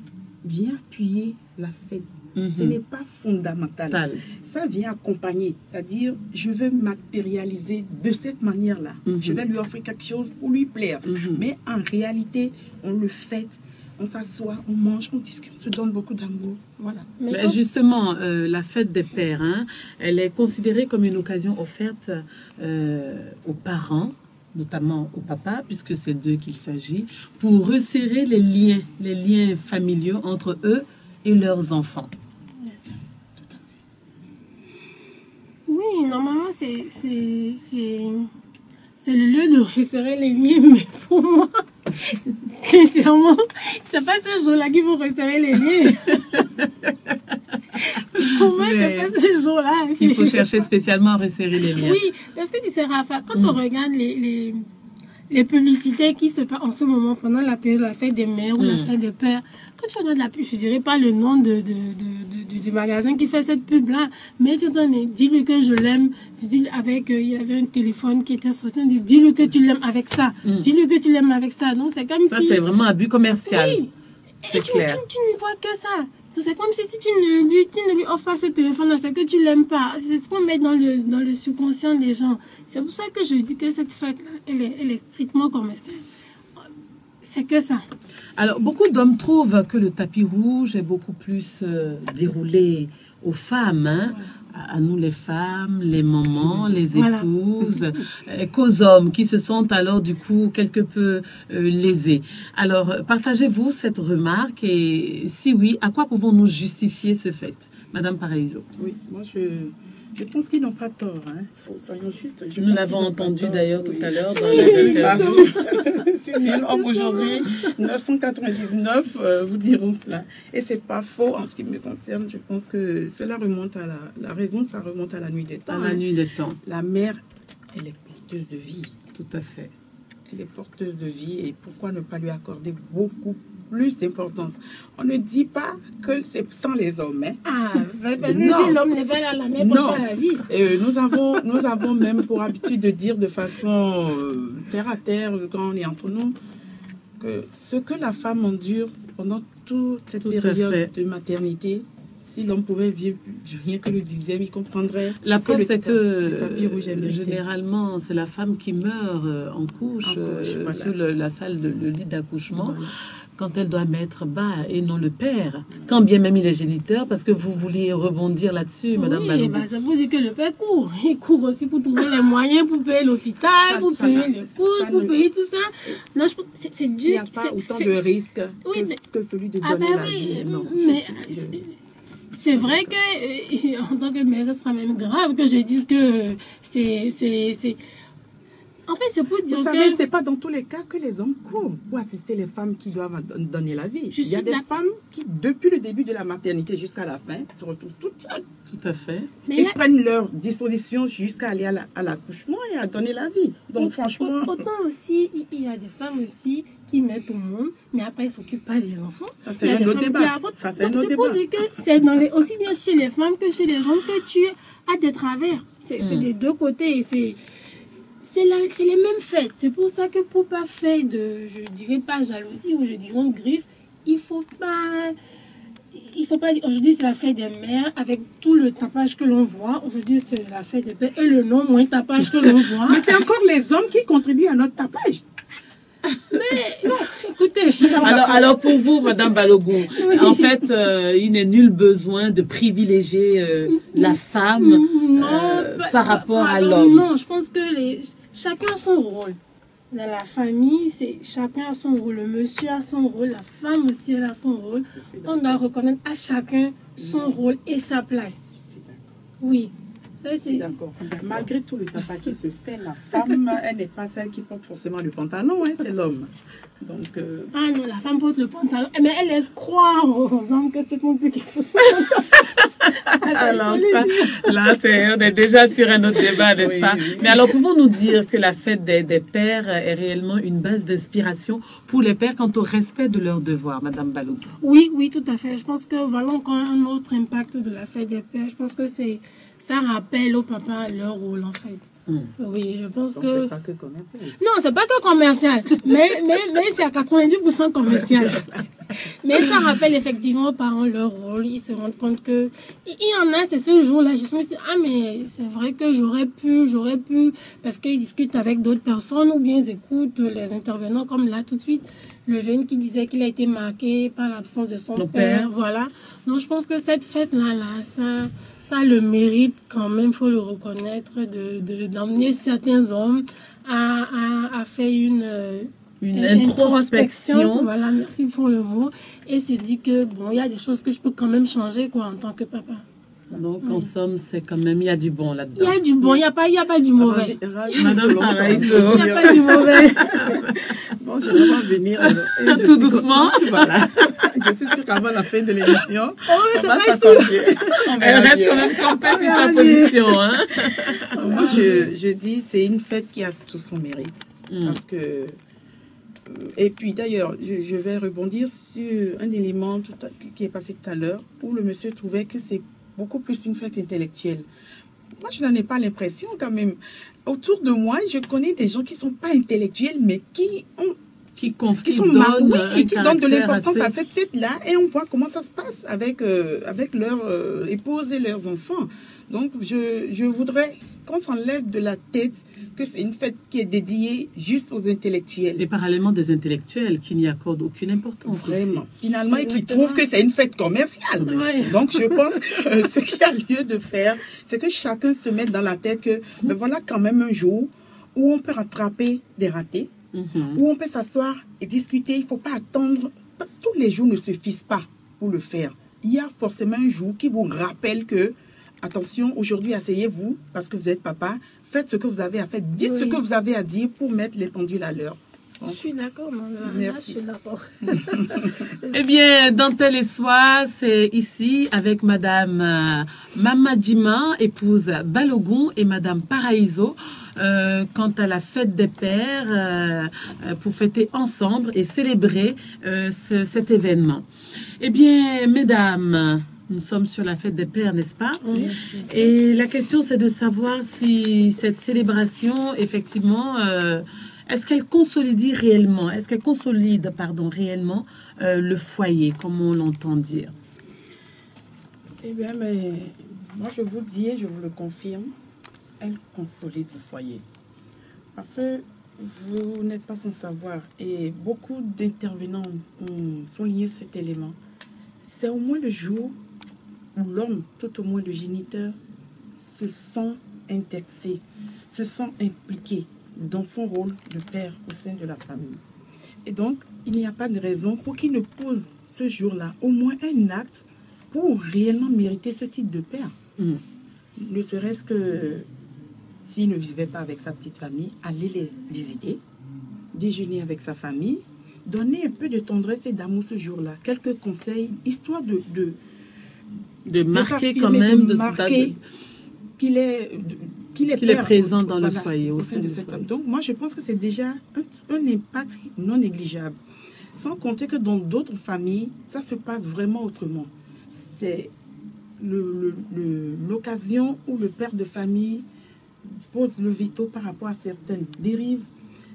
vient appuyer la fête. Ce n'est pas fondamental. Ça vient accompagner. C'est-à-dire, je veux matérialiser de cette manière-là. Je vais lui offrir quelque chose pour lui plaire. Mais en réalité, on le fête, on s'assoit, on mange, on discute, on se donne beaucoup d'amour. Voilà. Mais justement, la fête des pères, elle est considérée comme une occasion offerte aux parents, notamment au papa, puisque c'est d'eux qu'il s'agit, pour resserrer les liens familiaux entre eux et leurs enfants. Oui, normalement, c'est le lieu de resserrer les liens, mais pour moi, sincèrement, c'est pas ce jour-là qu'il faut resserrer les liens. Pour moi, c'est pas ce jour-là. Il faut chercher spécialement à resserrer les liens. Oui, parce que tu sais, Rafa, quand on regarde les les publicités qui se passent en ce moment pendant la période de la fête des mères ou la fête des pères. Quand tu regardes la pub, je ne dirais pas le nom du magasin qui fait cette pub-là, mais tu entends, mais dis-lui que je l'aime. Il y avait un téléphone qui était sorti, dis-lui que tu l'aimes avec ça. Dis-lui que tu l'aimes avec ça. Donc, c'est comme ça, c'est vraiment abus commercial. Oui. Et tu ne vois que ça. C'est comme si tu ne lui offres pas ce téléphone-là, c'est que tu ne l'aimes pas. C'est ce qu'on met dans le subconscient des gens. C'est pour ça que je dis que cette fête-là, elle est strictement commerciale. C'est que ça. Alors, beaucoup d'hommes trouvent que le tapis rouge est beaucoup plus déroulé aux femmes, hein, à nous les femmes, les mamans, les épouses, qu'aux hommes qui se sentent alors du coup quelque peu lésés. Alors, partagez-vous cette remarque et si oui, à quoi pouvons-nous justifier ce fait? Madame Paraiso. Oui, moi je pense qu'ils n'ont pas tort. Hein. Soyons justes. Nous l'avons entendu d'ailleurs tout à l'heure dans les interviews. Sur 1000 hommes aujourd'hui, 999 vous diront cela. Et c'est pas faux en ce qui me concerne. Je pense que cela remonte à la raison, ça remonte à la nuit des temps. À la nuit des temps. La mère, elle est porteuse de vie. Tout à fait. Elle est porteuse de vie et pourquoi ne pas lui accorder beaucoup plus d'importance. On ne dit pas que c'est sans les hommes. Hein. Parce que si l'homme n'est pas là, la mère porte pas la vie. Nous avons même pour habitude de dire de façon terre à terre, quand on est entre nous, que ce que la femme endure pendant toute cette période de maternité, si l'homme pouvait vivre rien que le 10e, il comprendrait. La preuve, c'est que généralement, c'est la femme qui meurt en couche, voilà. Sous la salle, le lit d'accouchement. Voilà. Quand elle doit mettre bas et non le père, quand bien même il est géniteur, parce que vous vouliez rebondir là-dessus, Madame Balogun. Oui, ça veut dire que le père court. Il court aussi pour trouver les moyens pour payer l'hôpital, pour payer les cours, pour payer tout ça. Non, je pense que c'est dur. Il n'y a pas autant de risques que celui de donner la vie. Non, mais c'est vrai que, en tant que mère, ce sera même grave que je dise que c'est... En fait, c'est pour dire vous savez, c'est pas dans tous les cas que les hommes courent pour assister les femmes qui doivent donner la vie. Il y a des femmes qui, depuis le début de la maternité jusqu'à la fin, se retrouvent toutes seules. Tout à fait. Et prennent leur disposition jusqu'à aller à l'accouchement et à donner la vie. Donc, franchement... Autant aussi, il y a des femmes aussi qui mettent au monde, mais après, elles ne s'occupent pas des enfants. Ça, c'est un autre débat. C'est pour dire que c'est aussi bien chez les femmes que chez les hommes que tu as des travers. C'est des deux côtés. C'est les mêmes fêtes. C'est pour ça que pour pas faire de, je dirais pas jalousie ou je dirais une griffe, il faut pas aujourd'hui c'est la fête des mères avec tout le tapage que l'on voit. Aujourd'hui c'est la fête des pères et le nom moins tapage que l'on voit. Mais c'est encore les hommes qui contribuent à notre tapage. Mais non, écoutez. Alors pour vous, Madame Balogun, en fait, il n'est nul besoin de privilégier la femme par rapport à l'homme. Non, je pense que chacun a son rôle. Dans la famille, chacun a son rôle. Le monsieur a son rôle, la femme aussi elle a son rôle. On doit reconnaître à chacun son rôle et sa place. Oui. D'accord. Malgré tout le tapage qui se fait, la femme, elle n'est pas celle qui porte forcément le pantalon, hein, c'est l'homme. Donc, Ah non, la femme porte le pantalon. Mais elle laisse croire aux hommes que c'est mon qui porte alors, là, on est déjà sur un autre débat, n'est-ce pas? Oui. Mais alors, pouvons-nous dire que la fête des pères est réellement une base d'inspiration pour les pères quant au respect de leurs devoirs, Madame Balogun? Oui, tout à fait. Je pense que voilà encore un autre impact de la fête des pères. Je pense que ça rappelle au papa leur rôle, en fait. Oui, je pense donc que... c'est pas que commercial. Non, c'est pas que commercial, mais c'est à 90% commercial. Mais ça rappelle effectivement aux parents leur rôle. Ils se rendent compte que... Il y en a, c'est ce jour-là, je me suis dit, mais c'est vrai que j'aurais pu, parce qu'ils discutent avec d'autres personnes ou bien ils écoutent les intervenants, comme là tout de suite, le jeune qui disait qu'il a été marqué par l'absence de son père. Voilà. Donc je pense que cette fête-là, ça le mérite quand même, il faut le reconnaître, d'emmener certains hommes à faire une introspection. Voilà, merci pour le mot. Et se dit que, bon, il y a des choses que je peux quand même changer, quoi, en tant que papa. Donc, en somme, c'est quand même, il y a du bon là-dedans. Il y a du bon, il n'y a pas du mauvais. Madame Paraiso. Il n'y a pas du mauvais. Bon, je vais revenir. Tout doucement. Voilà. Je suis sûre qu'avant la fin de l'émission, on va s'attendre. Elle reste quand même campée sur sa position. Hein. Moi, je dis, c'est une fête qui a tout son mérite. Parce que... Et puis d'ailleurs, je vais rebondir sur un élément qui est passé tout à l'heure, où le monsieur trouvait que c'est beaucoup plus une fête intellectuelle. Moi, je n'en ai pas l'impression quand même. Autour de moi, je connais des gens qui ne sont pas intellectuels, mais qui sont mariés et qui donnent de l'importance à cette fête-là. Et on voit comment ça se passe avec leur épouse et leurs enfants. Donc, je voudrais qu'on s'enlève de la tête que c'est une fête qui est dédiée juste aux intellectuels. Et parallèlement des intellectuels qui n'y accordent aucune importance. Vraiment. Aussi. Finalement, et qui trouvent que c'est une fête commerciale. Ouais. Donc, je pense que ce qu'il y a lieu de faire, c'est que chacun se mette dans la tête que ben voilà quand même un jour où on peut rattraper des ratés, où on peut s'asseoir et discuter. Il ne faut pas attendre. Parce que tous les jours ne suffisent pas pour le faire. Il y a forcément un jour qui vous rappelle que attention, aujourd'hui, asseyez-vous parce que vous êtes papa. Faites ce que vous avez à faire. Dites ce que vous avez à dire pour mettre les pendules à l'heure. Je suis d'accord, maman. Merci. Là, je suis d'accord. Eh bien, Dentelle et Soie, c'est ici avec Madame Mamadjima, épouse Balogun, et Madame Paraïso. Quant à la fête des pères, pour fêter ensemble et célébrer cet événement. Eh bien, mesdames, nous sommes sur la fête des pères, n'est-ce pas? Oui. Et la question, c'est de savoir si cette célébration, effectivement, est-ce qu'elle consolide réellement, réellement le foyer, comme on l'entend dire? Eh bien, mais moi, je vous le dis et je vous le confirme, elle consolide le foyer. Parce que vous n'êtes pas sans savoir, et beaucoup d'intervenants sont liés à cet élément. C'est au moins le jour où l'homme, tout au moins le géniteur, se sent indexé, se sent impliqué dans son rôle de père au sein de la famille. Et donc, il n'y a pas de raison pour qu'il ne pose ce jour-là au moins un acte pour réellement mériter ce titre de père. Ne serait-ce que s'il ne vivait pas avec sa petite famille, aller les visiter, déjeuner avec sa famille, donner un peu de tendresse et d'amour ce jour-là. Quelques conseils, histoire de marquer quand même, de marquer qu'il est présent dans le foyer. Au sein de cet homme. Donc moi, je pense que c'est déjà un impact non négligeable. Sans compter que dans d'autres familles, ça se passe vraiment autrement. C'est l'occasion où le père de famille pose le veto par rapport à certaines dérives,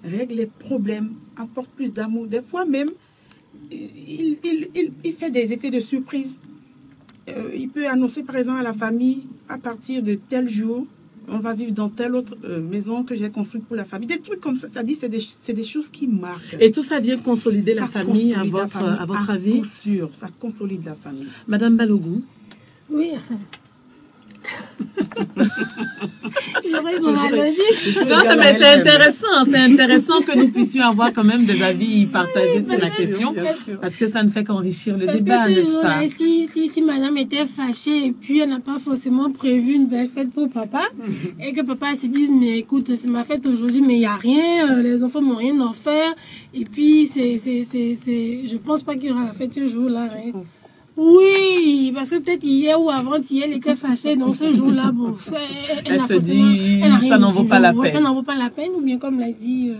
règle les problèmes, apporte plus d'amour. Des fois même, il fait des effets de surprise. Il peut annoncer par exemple à la famille, à partir de tel jour, on va vivre dans telle autre maison que j'ai construite pour la famille. Des trucs comme ça, c'est des choses qui marquent. Et tout ça vient consolider la famille, à votre avis? Bien sûr, ça consolide la famille. Madame Balogun? Oui, enfin... Non, mais c'est intéressant que nous puissions avoir quand même des avis partagés sur la question, parce que ça ne fait qu'enrichir le débat, n'est-ce pas? Si madame était fâchée et puis elle n'a pas forcément prévu une belle fête pour papa, et que papa se dise, mais écoute, c'est ma fête aujourd'hui, mais il n'y a rien, les enfants n'ont rien à faire, et puis je pense pas qu'il y aura la fête ce jour-là. Hein. Oui, parce que peut-être hier ou avant-hier, elle était fâchée. Donc ce jour-là, bon, elle se dit, ça n'en vaut pas la peine. Ça n'en vaut pas la peine. Ou bien comme l'a dit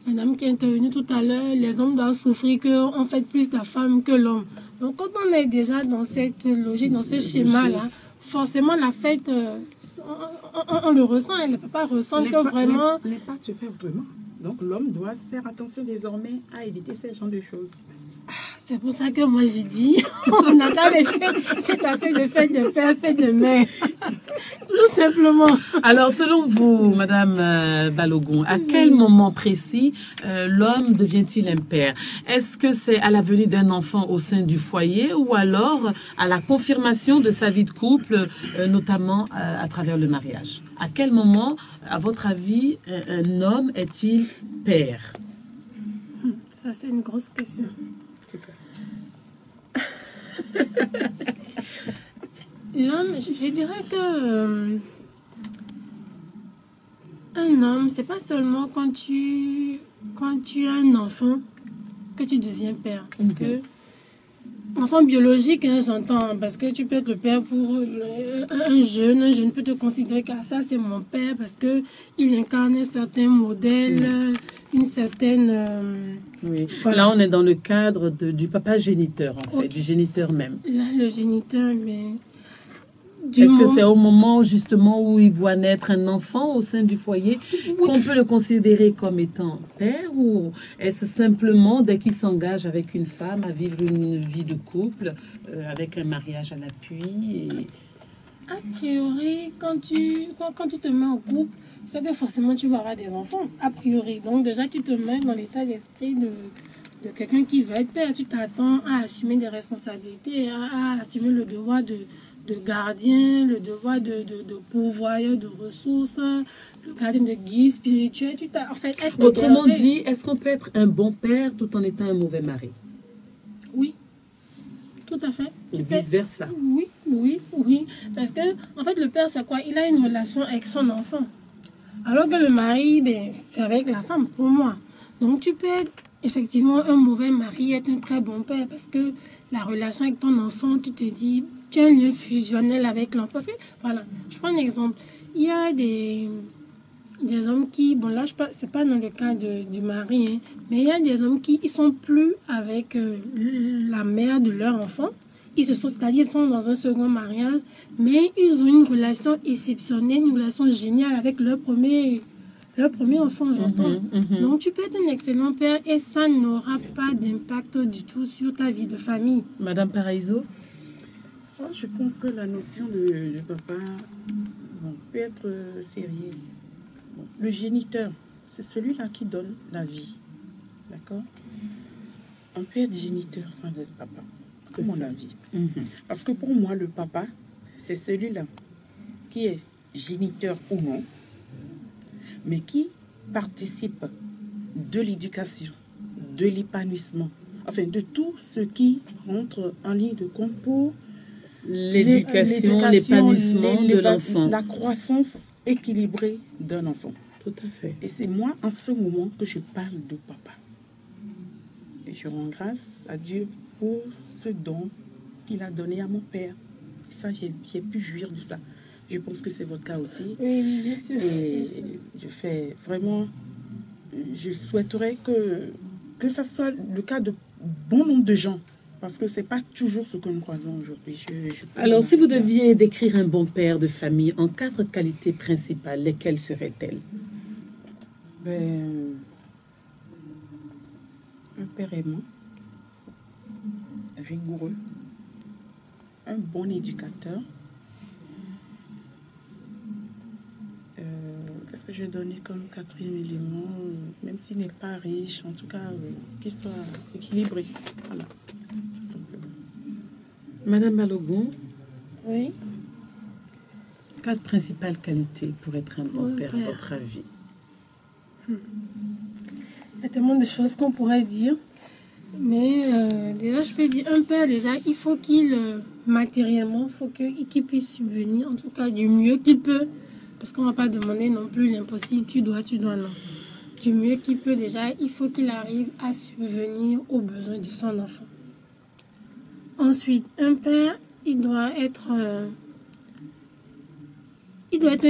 la dame qui est intervenue tout à l'heure, les hommes doivent souffrir qu'on fait plus la femme que l'homme. Donc quand on est déjà dans cette logique, dans ce schéma-là, forcément la fête, on le ressent. Et le papa ressent que vraiment... L'impact se fait autrement. Donc l'homme doit se faire attention désormais à éviter ce genre de choses. C'est pour ça que moi j'ai dit, on n'a qu'à laisser cette affaire de fête de père, fête de mère. Tout simplement. Alors, selon vous, Madame Balogun, à quel moment précis l'homme devient-il un père? Est-ce que c'est à la venue d'un enfant au sein du foyer ou alors à la confirmation de sa vie de couple, notamment à travers le mariage? À quel moment, à votre avis, un homme est-il père? Ça, c'est une grosse question. L'homme, je dirais que un homme, c'est pas seulement quand tu as un enfant que tu deviens père. Parce que Enfant biologique, hein, j'entends, parce que tu peux être le père pour un jeune peut te considérer que ça c'est mon père parce que il incarne un certain modèle, une certaine... Oui. Voilà. Là, on est dans le cadre du papa géniteur, en fait, du géniteur même. Là, le géniteur, mais... Est-ce que c'est au moment justement où il voit naître un enfant au sein du foyer qu'on peut le considérer comme étant père, ou est-ce simplement dès qu'il s'engage avec une femme à vivre une vie de couple avec un mariage à l'appui A priori, quand tu te mets en couple, c'est que forcément tu vas avoir des enfants, a priori. Donc déjà, tu te mets dans l'état d'esprit de quelqu'un qui va être père. Tu t'attends à assumer des responsabilités, à assumer le devoir de gardien, le devoir de pourvoyeur de ressources, le gardien de guide spirituel. En fait, autrement dit, est-ce qu'on peut être un bon père tout en étant un mauvais mari? Oui, tout à fait. Ou vice-versa. Oui. Parce que, en fait, le père, c'est quoi? Il a une relation avec son enfant. Alors que le mari, c'est avec la femme, pour moi. Donc, tu peux être effectivement un mauvais mari, être un très bon père, parce que la relation avec ton enfant, tu te dis... Tu as un lien fusionnel avec l'enfant. Parce que, voilà, je prends un exemple. Il y a des hommes qui, bon là, c'est pas dans le cas du mari, hein, mais il y a des hommes qui, ils sont plus avec la mère de leur enfant. C'est-à-dire, ils sont dans un second mariage, mais ils ont une relation exceptionnelle, une relation géniale avec leur premier enfant, j'entends. Donc, tu peux être un excellent père et ça n'aura pas d'impact du tout sur ta vie de famille. Madame Paraiso? Je pense que la notion de papa peut être sérieux. Le géniteur, c'est celui-là qui donne la vie. D'accord? On peut être géniteur sans être papa, à mon avis. Parce que pour moi, le papa, c'est celui-là qui est géniteur ou non, mais qui participe de l'éducation, de l'épanouissement, enfin de tout ce qui rentre en ligne de compte pour l'éducation, l'épanouissement de l'enfant. La croissance équilibrée d'un enfant. Tout à fait. Et c'est moi, en ce moment, que je parle de papa. Et je rends grâce à Dieu pour ce don qu'il a donné à mon père. Et ça, j'ai pu jouir de ça. Je pense que c'est votre cas aussi. Oui, bien sûr. Et je fais vraiment... Je souhaiterais que ça soit le cas de bon nombre de gens. Parce que ce n'est pas toujours ce que nous croisons aujourd'hui. Alors, si vous deviez décrire un bon père de famille en 4 qualités principales, lesquelles seraient-elles? Un père aimant, rigoureux, un bon éducateur. Qu'est-ce que j'ai donné comme 4e élément? Même s'il n'est pas riche, en tout cas, qu'il soit équilibré. Voilà. Tout simplement. Madame Balogun? Oui. 4 principales qualités pour être un bon père, à votre avis? Il y a tellement de choses qu'on pourrait dire. Mais déjà, je peux dire, un père, déjà, il faut qu'il, matériellement, qu'il puisse subvenir, en tout cas, du mieux qu'il peut. Parce qu'on ne va pas demander non plus l'impossible, tu dois, non. Du mieux qu'il peut, déjà, il faut qu'il arrive à subvenir aux besoins de son enfant. Ensuite, un père, il doit être un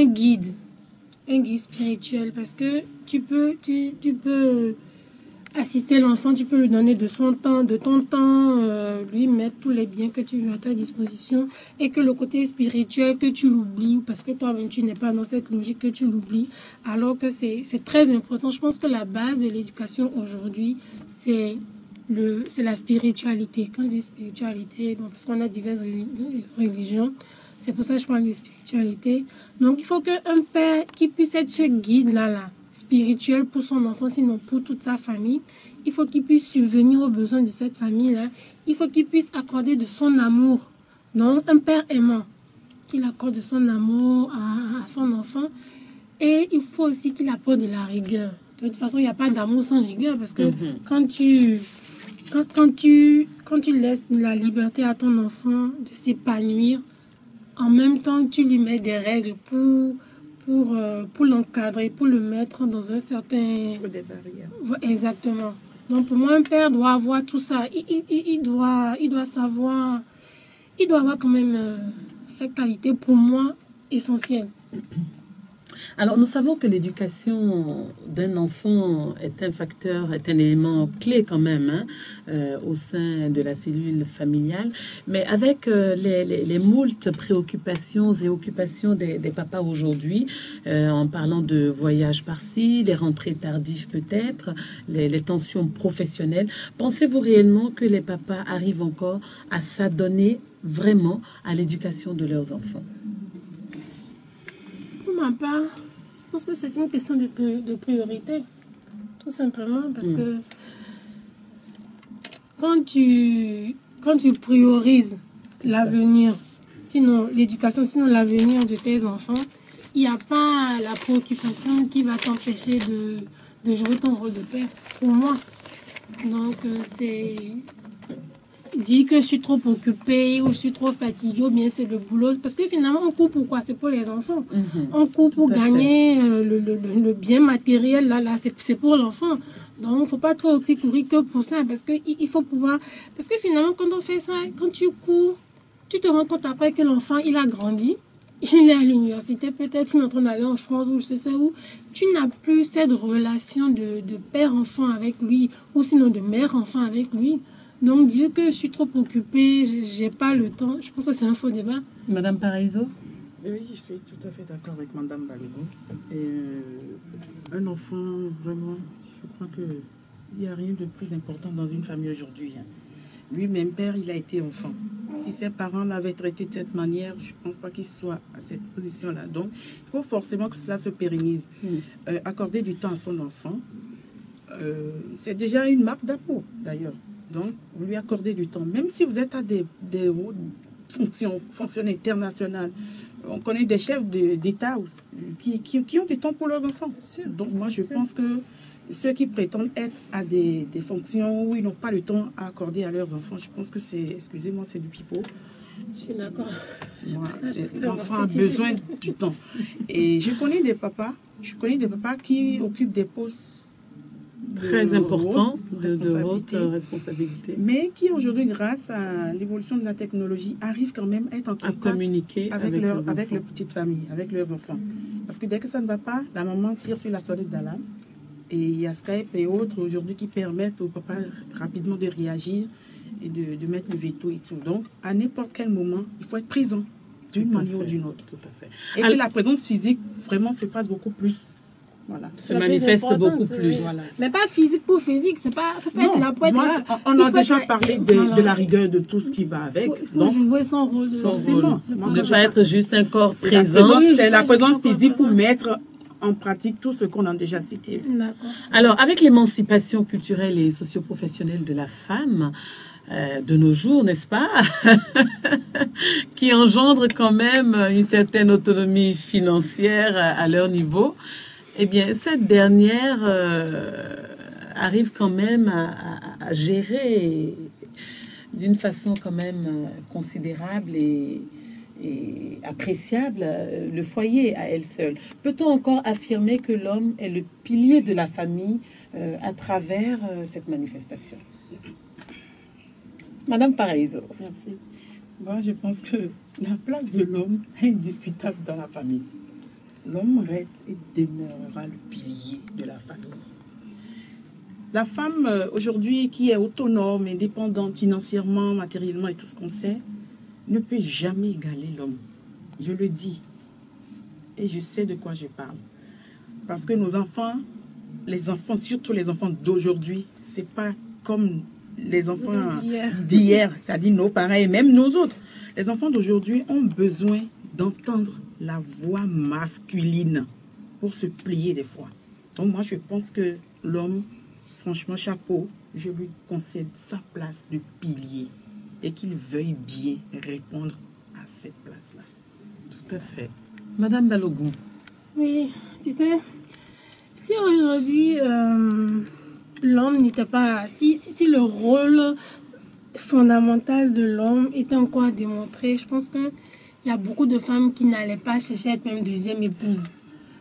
guide spirituel, parce que tu peux assister l'enfant, tu peux lui donner de ton temps, lui mettre tous les biens que tu lui as à ta disposition, et que le côté spirituel, que tu l'oublies, parce que toi-même tu n'es pas dans cette logique, que tu l'oublies, alors que c'est très important. Je pense que la base de l'éducation aujourd'hui, c'est la spiritualité. Quand je dis spiritualité, parce qu'on a diverses religions, c'est pour ça que je parle de spiritualité. Donc il faut qu'un père qui puisse être ce guide-là, spirituel pour son enfant, sinon pour toute sa famille, il faut qu'il puisse subvenir aux besoins de cette famille-là. Il faut qu'il puisse accorder de son amour. Donc un père aimant, qu'il accorde de son amour à son enfant. Et il faut aussi qu'il apporte de la rigueur. De toute façon, il n'y a pas d'amour sans rigueur, parce que quand tu laisses la liberté à ton enfant de s'épanouir, en même temps, tu lui mets des règles pour l'encadrer, pour le mettre dans un certain... Des barrières. Exactement. Donc pour moi, un père doit avoir tout ça. Il doit savoir, il doit avoir quand même cette qualité pour moi essentielle. Alors, nous savons que l'éducation d'un enfant est un facteur, est un élément clé quand même au sein de la cellule familiale. Mais avec les moultes préoccupations et occupations des papas aujourd'hui, en parlant de voyages par-ci, les rentrées tardives peut-être, les tensions professionnelles, pensez-vous réellement que les papas arrivent encore à s'adonner vraiment à l'éducation de leurs enfants? Pour ma part, je pense que c'est une question de priorité, tout simplement, parce que quand tu priorises l'avenir, sinon l'éducation, sinon l'avenir de tes enfants, il n'y a pas la préoccupation qui va t'empêcher de jouer ton rôle de père, pour moi. Donc, c'est dire que je suis trop occupée ou je suis trop fatiguée ou bien c'est le boulot. Parce que finalement, on court pour quoi? C'est pour les enfants. On court pour gagner le bien matériel. Là, c'est pour l'enfant. Donc, il ne faut pas trop aussi courir que pour ça. Parce qu'il faut pouvoir... Parce que finalement, quand on fait ça, quand tu cours, tu te rends compte après que l'enfant, il a grandi. Il est à l'université, peut-être il est en train d'aller en France ou je sais où. Tu n'as plus cette relation de père-enfant avec lui ou sinon de mère-enfant avec lui. Donc, dire que je suis trop occupée, j'ai pas le temps, je pense que c'est un faux débat. Madame Paraiso? Oui, je suis tout à fait d'accord avec Madame Balogun. Et un enfant, vraiment, je crois qu'il n'y a rien de plus important dans une famille aujourd'hui. Lui-même, père, il a été enfant. Si ses parents l'avaient traité de cette manière, je ne pense pas qu'il soit à cette position-là. Donc, il faut forcément que cela se pérennise. Accorder du temps à son enfant, c'est déjà une marque d'amour, d'ailleurs. Donc, vous lui accordez du temps. Même si vous êtes à des fonctions internationales, on connaît des chefs d'État qui ont du temps pour leurs enfants. Donc, moi, je pense que ceux qui prétendent être à des fonctions où ils n'ont pas le temps à accorder à leurs enfants, je pense que c'est, excusez-moi, c'est du pipeau. Je suis d'accord. L'enfant a besoin du temps. Et je connais des papas qui occupent des postes très important de haute responsabilité. Mais qui aujourd'hui, grâce à l'évolution de la technologie, arrivent quand même à être en contact communiquer avec leur petite famille, avec leurs enfants. Parce que dès que ça ne va pas, la maman tire sur la sonnette d'alarme. Et il y a Skype et autres aujourd'hui qui permettent au papa rapidement de réagir et de mettre le veto et tout. Donc, à n'importe quel moment, il faut être présent d'une manière ou d'une autre. Tout à fait. Et que la présence physique vraiment se fasse beaucoup plus. Voilà. Se manifeste beaucoup plus. Voilà. Mais pas physique pour physique, c'est pas, faut pas être là pour être là. On a déjà parlé de la rigueur de tout ce qui va avec. Il faut jouer son rôle. Ne pas être juste un corps présent. C'est la présence physique pour mettre en pratique tout ce qu'on a déjà cité. Alors, avec l'émancipation culturelle et socio-professionnelle de la femme, de nos jours, n'est-ce pas, qui engendre quand même une certaine autonomie financière à leur niveau, eh bien, cette dernière arrive quand même à gérer d'une façon quand même considérable et appréciable le foyer à elle seule. Peut-on encore affirmer que l'homme est le pilier de la famille à travers cette manifestation? Madame Paraiso. Merci. Moi, je pense que la place de l'homme est indiscutable dans la famille. L'homme reste et demeurera le pilier de la famille. La femme, aujourd'hui, qui est autonome, indépendante financièrement, matériellement et tout ce qu'on sait, ne peut jamais égaler l'homme. Je le dis. Et je sais de quoi je parle. Parce que nos enfants, les enfants, surtout les enfants d'aujourd'hui, c'est pas comme les enfants d'hier, c'est-à-dire nos parents et même nos autres. Les enfants d'aujourd'hui ont besoin d'entendre la voix masculine pour se plier des fois. Donc moi, je pense que l'homme, franchement, chapeau, je lui concède sa place de pilier et qu'il veuille bien répondre à cette place-là. Tout à fait. Madame Balogun. Oui, tu sais, si aujourd'hui l'homme n'était pas... Si le rôle fondamental de l'homme était encore à démontrer, je pense qu'il y a beaucoup de femmes qui n'allaient pas chercher à être même deuxième épouse.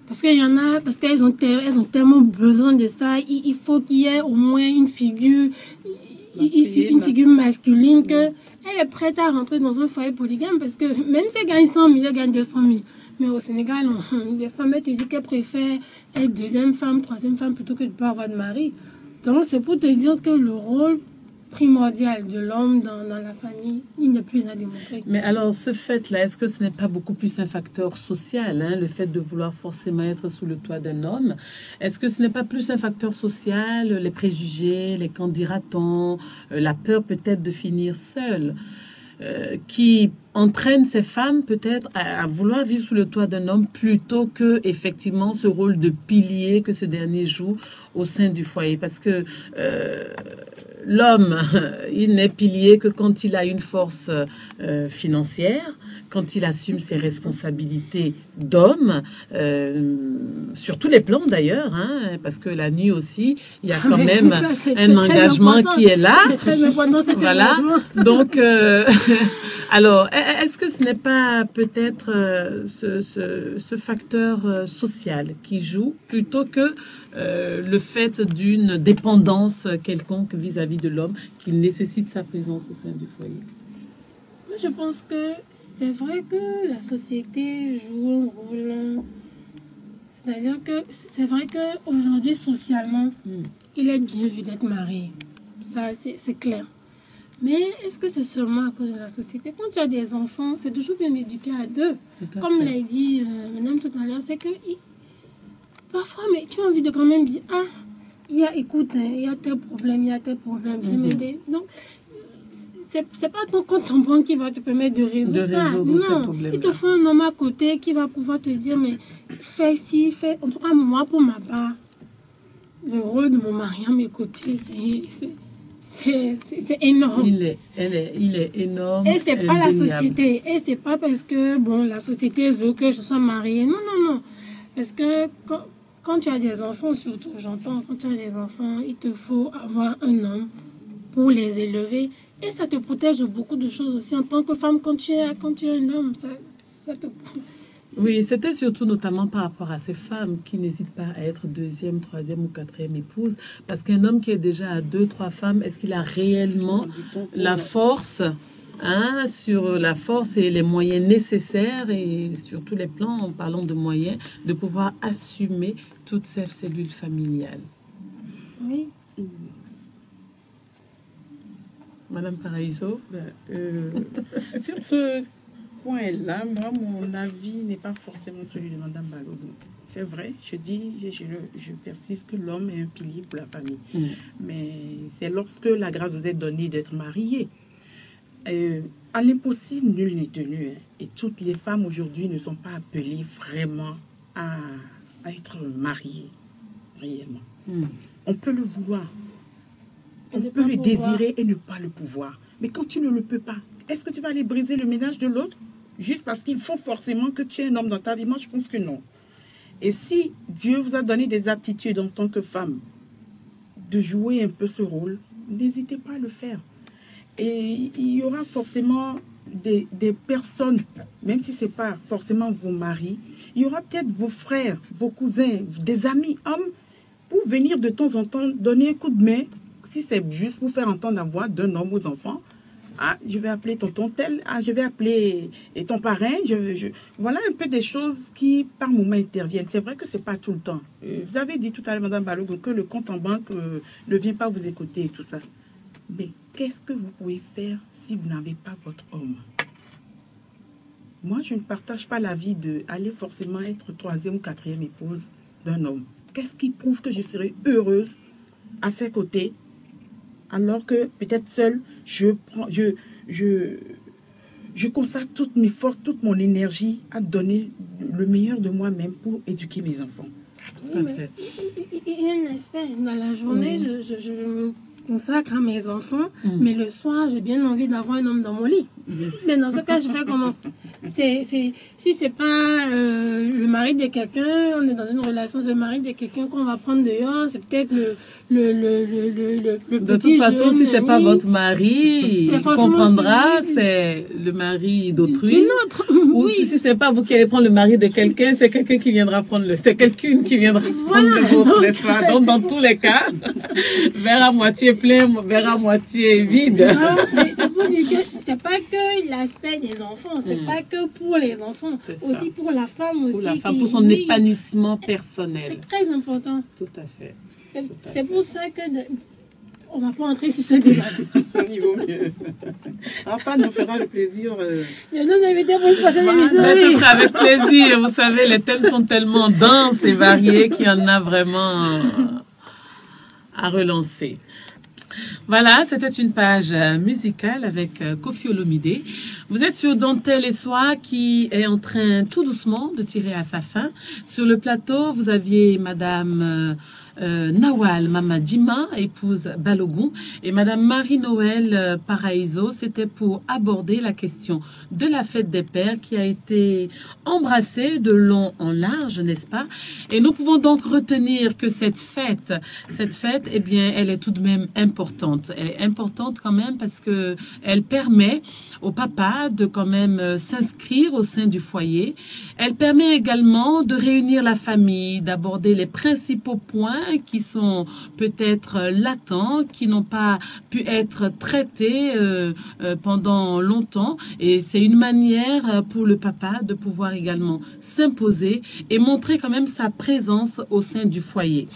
Parce qu'il y en a, parce qu'elles ont tellement besoin de ça. Il faut qu'il y ait au moins une figure masculine que elle est prête à rentrer dans un foyer polygame parce que même si elle gagne 100 000, elle gagne 200 000. Mais au Sénégal, les femmes, elles te disent qu'elles préfèrent être deuxième femme, troisième femme plutôt que de ne pas avoir de mari. Donc c'est pour te dire que le rôle primordial de l'homme dans la famille, il n'est plus à démontrer. Mais alors, ce fait-là, est-ce que ce n'est pas beaucoup plus un facteur social, hein, le fait de vouloir forcément être sous le toit d'un homme? Est-ce que ce n'est pas plus un facteur social, les préjugés, les qu'en dira-t-on, la peur peut-être de finir seule, qui entraîne ces femmes peut-être à vouloir vivre sous le toit d'un homme plutôt que effectivement ce rôle de pilier que ce dernier joue au sein du foyer? Parce que l'homme, il n'est pilier que quand il a une force financière, quand il assume ses responsabilités d'homme, sur tous les plans d'ailleurs, hein, parce que la nuit aussi, il y a quand même un engagement qui est là. C'est très important, cet engagement. Donc, alors, est-ce que ce n'est pas peut-être ce facteur social qui joue plutôt que le fait d'une dépendance quelconque vis-à-vis de l'homme qui nécessite sa présence au sein du foyer? Je pense que c'est vrai que la société joue un rôle. C'est-à-dire que c'est vrai qu'aujourd'hui, socialement, il est bien vu d'être marié. Ça, c'est clair. Mais est-ce que c'est seulement à cause de la société? Quand tu as des enfants, c'est toujours bien éduqué à deux. Comme l'a dit madame tout à l'heure, c'est que parfois, mais tu as envie de quand même dire, écoute, il y a tel problème, viens m'aider. Donc, c'est pas ton compte en banque qui va te permettre de résoudre ça. Non, il te faut un homme à côté qui va pouvoir te dire, mais fais ci, fais... En tout cas, moi, pour ma part, le rôle de mon mari à mes côtés, c'est énorme. Il est énorme. Et c'est pas la société. Et c'est pas parce que, bon, la société veut que je sois mariée. Non. Parce que quand tu as des enfants, surtout, j'entends, quand tu as des enfants, il te faut avoir un homme pour les élever. Et ça te protège de beaucoup de choses aussi en tant que femme. Quand tu es un homme, ça te... Oui, c'était surtout notamment par rapport à ces femmes qui n'hésitent pas à être deuxième, troisième ou quatrième épouse. Parce qu'un homme qui est déjà à 2, 3 femmes, est-ce qu'il a réellement la force, hein, sur la force et les moyens nécessaires, et sur tous les plans, en parlant de moyens, de pouvoir assumer toutes ces cellules familiales? Oui. Madame Paraïso, sur ce point-là, moi, mon avis n'est pas forcément celui de Madame Balogun. C'est vrai, je persiste que l'homme est un pilier pour la famille. Mais c'est lorsque la grâce vous est donnée d'être mariée. À l'impossible, nul n'est tenu. Et toutes les femmes aujourd'hui ne sont pas appelées vraiment à être mariées, réellement. On peut le vouloir. On peut le désirer et ne pas le pouvoir. Mais quand tu ne le peux pas, est-ce que tu vas aller briser le ménage de l'autre juste parce qu'il faut forcément que tu aies un homme dans ta vie? Moi, je pense que non. Et si Dieu vous a donné des aptitudes en tant que femme de jouer un peu ce rôle, n'hésitez pas à le faire. Et il y aura forcément des personnes, même si ce n'est pas forcément vos maris, il y aura peut-être vos frères, vos cousins, des amis hommes, pour venir de temps en temps donner un coup de main. Si c'est juste pour faire entendre la voix d'un homme aux enfants, je vais appeler tonton tel, je vais appeler ton parrain, voilà un peu des choses qui par moment interviennent. C'est vrai que ce n'est pas tout le temps. Vous avez dit tout à l'heure, Madame Balogun, que le compte en banque ne vient pas vous écouter et tout ça. Mais qu'est-ce que vous pouvez faire si vous n'avez pas votre homme? Moi, je ne partage pas l'avis d'aller forcément être troisième ou quatrième épouse d'un homme. Qu'est-ce qui prouve que je serai heureuse à ses côtés, alors que peut-être seule, je consacre toutes mes forces, toute mon énergie à donner le meilleur de moi-même pour éduquer mes enfants. Oui, il y a un aspect. Dans la journée, je me consacre à mes enfants, mais le soir, j'ai bien envie d'avoir un homme dans mon lit. Mais dans ce cas, je fais comment? Si c'est pas le mari de quelqu'un, on est dans une relation, c'est le mari de quelqu'un qu'on va prendre dehors, c'est peut-être le de toute façon, si c'est pas votre mari, il comprendra, c'est le mari d'autrui. Ou si si c'est pas vous qui allez prendre le mari de quelqu'un, c'est quelqu'un qui viendra prendre c'est quelqu'une qui viendra prendre le vôtre, n'est-ce pas? Donc, dans tous les cas, verre à moitié plein, verre à moitié vide. Non, c'est pour dire que c'est pas que l'aspect des enfants, c'est pas que pour les enfants, aussi pour la femme aussi. Pour la femme, pour son épanouissement personnel. C'est très important. Tout à fait. C'est pour ça que on va pas entrer sur ce débat. Il vaut mieux. Enfin, nous fera le plaisir. Il y a nos invités pour une prochaine émission. Mais ce sera avec plaisir. Vous savez, les thèmes sont tellement denses et variés qu'il y en a vraiment à relancer. Voilà, c'était une page musicale avec Koffi Olomide. Vous êtes sur Dentelle et Soie qui est en train tout doucement de tirer à sa fin. Sur le plateau, vous aviez Madame Nawal Mamadjima, épouse Balogun, et Madame Marie-Noël Paraiso. C'était pour aborder la question de la fête des pères qui a été embrassée de long en large, n'est-ce pas? Et nous pouvons donc retenir que cette fête, eh bien, elle est tout de même importante. Elle est importante quand même parce que elle permet au papa de quand même s'inscrire au sein du foyer. Elle permet également de réunir la famille, d'aborder les principaux points qui sont peut-être latents, qui n'ont pas pu être traités pendant longtemps. Et c'est une manière pour le papa de pouvoir également s'imposer et montrer quand même sa présence au sein du foyer.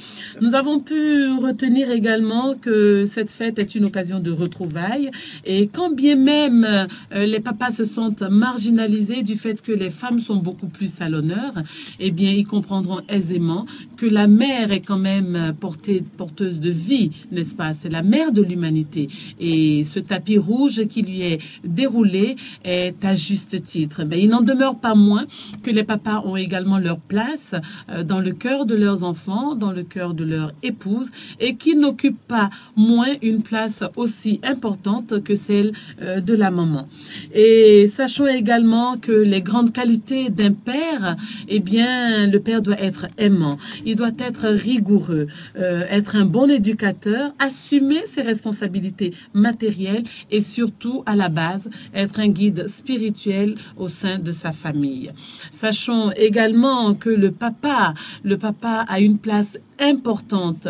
Nous avons pu retenir également que cette fête est une occasion de retrouvailles. Et quand bien même les papas se sentent marginalisés du fait que les femmes sont beaucoup plus à l'honneur, eh bien, ils comprendront aisément que la mère est quand même porteuse de vie, n'est-ce pas? C'est la mère de l'humanité. Et ce tapis rouge qui lui est déroulé est à juste titre. Mais il n'en demeure pas moins que les papas ont également leur place dans le cœur de leurs enfants, dans le cœur de leur épouse, et qui n'occupent pas moins une place aussi importante que celle de la maman. Et sachons également que les grandes qualités d'un père, eh bien, le père doit être aimant, il doit être rigoureux, être un bon éducateur, assumer ses responsabilités matérielles et surtout, à la base, être un guide spirituel au sein de sa famille. Sachons également que le papa a une place importante,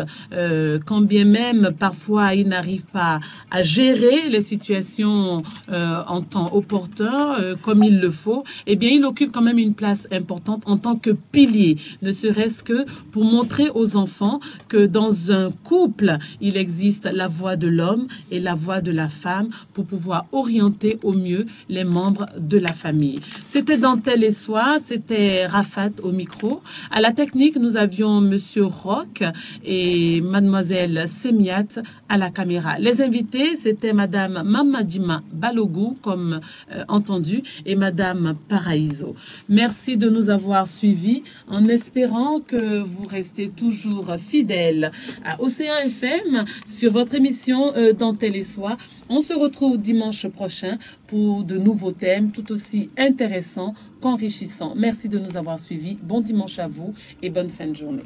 quand bien même parfois il n'arrive pas à gérer les situations en temps opportun comme il le faut, eh bien il occupe quand même une place importante en tant que pilier, ne serait-ce que pour montrer aux enfants que dans un couple, il existe la voix de l'homme et la voix de la femme pour pouvoir orienter au mieux les membres de la famille. C'était Dentelle et Soie, c'était Rafat au micro. À la technique, nous avions Monsieur Roch et Mademoiselle Semiat à la caméra. Les invités, c'était Madame Mamadjima Balogun, comme entendu, et Madame Paraiso. Merci de nous avoir suivis, en espérant que vous restez toujours fidèles à Océan FM sur votre émission Dentelle et Soie. On se retrouve dimanche prochain pour de nouveaux thèmes tout aussi intéressants qu'enrichissants. Merci de nous avoir suivis. Bon dimanche à vous et bonne fin de journée.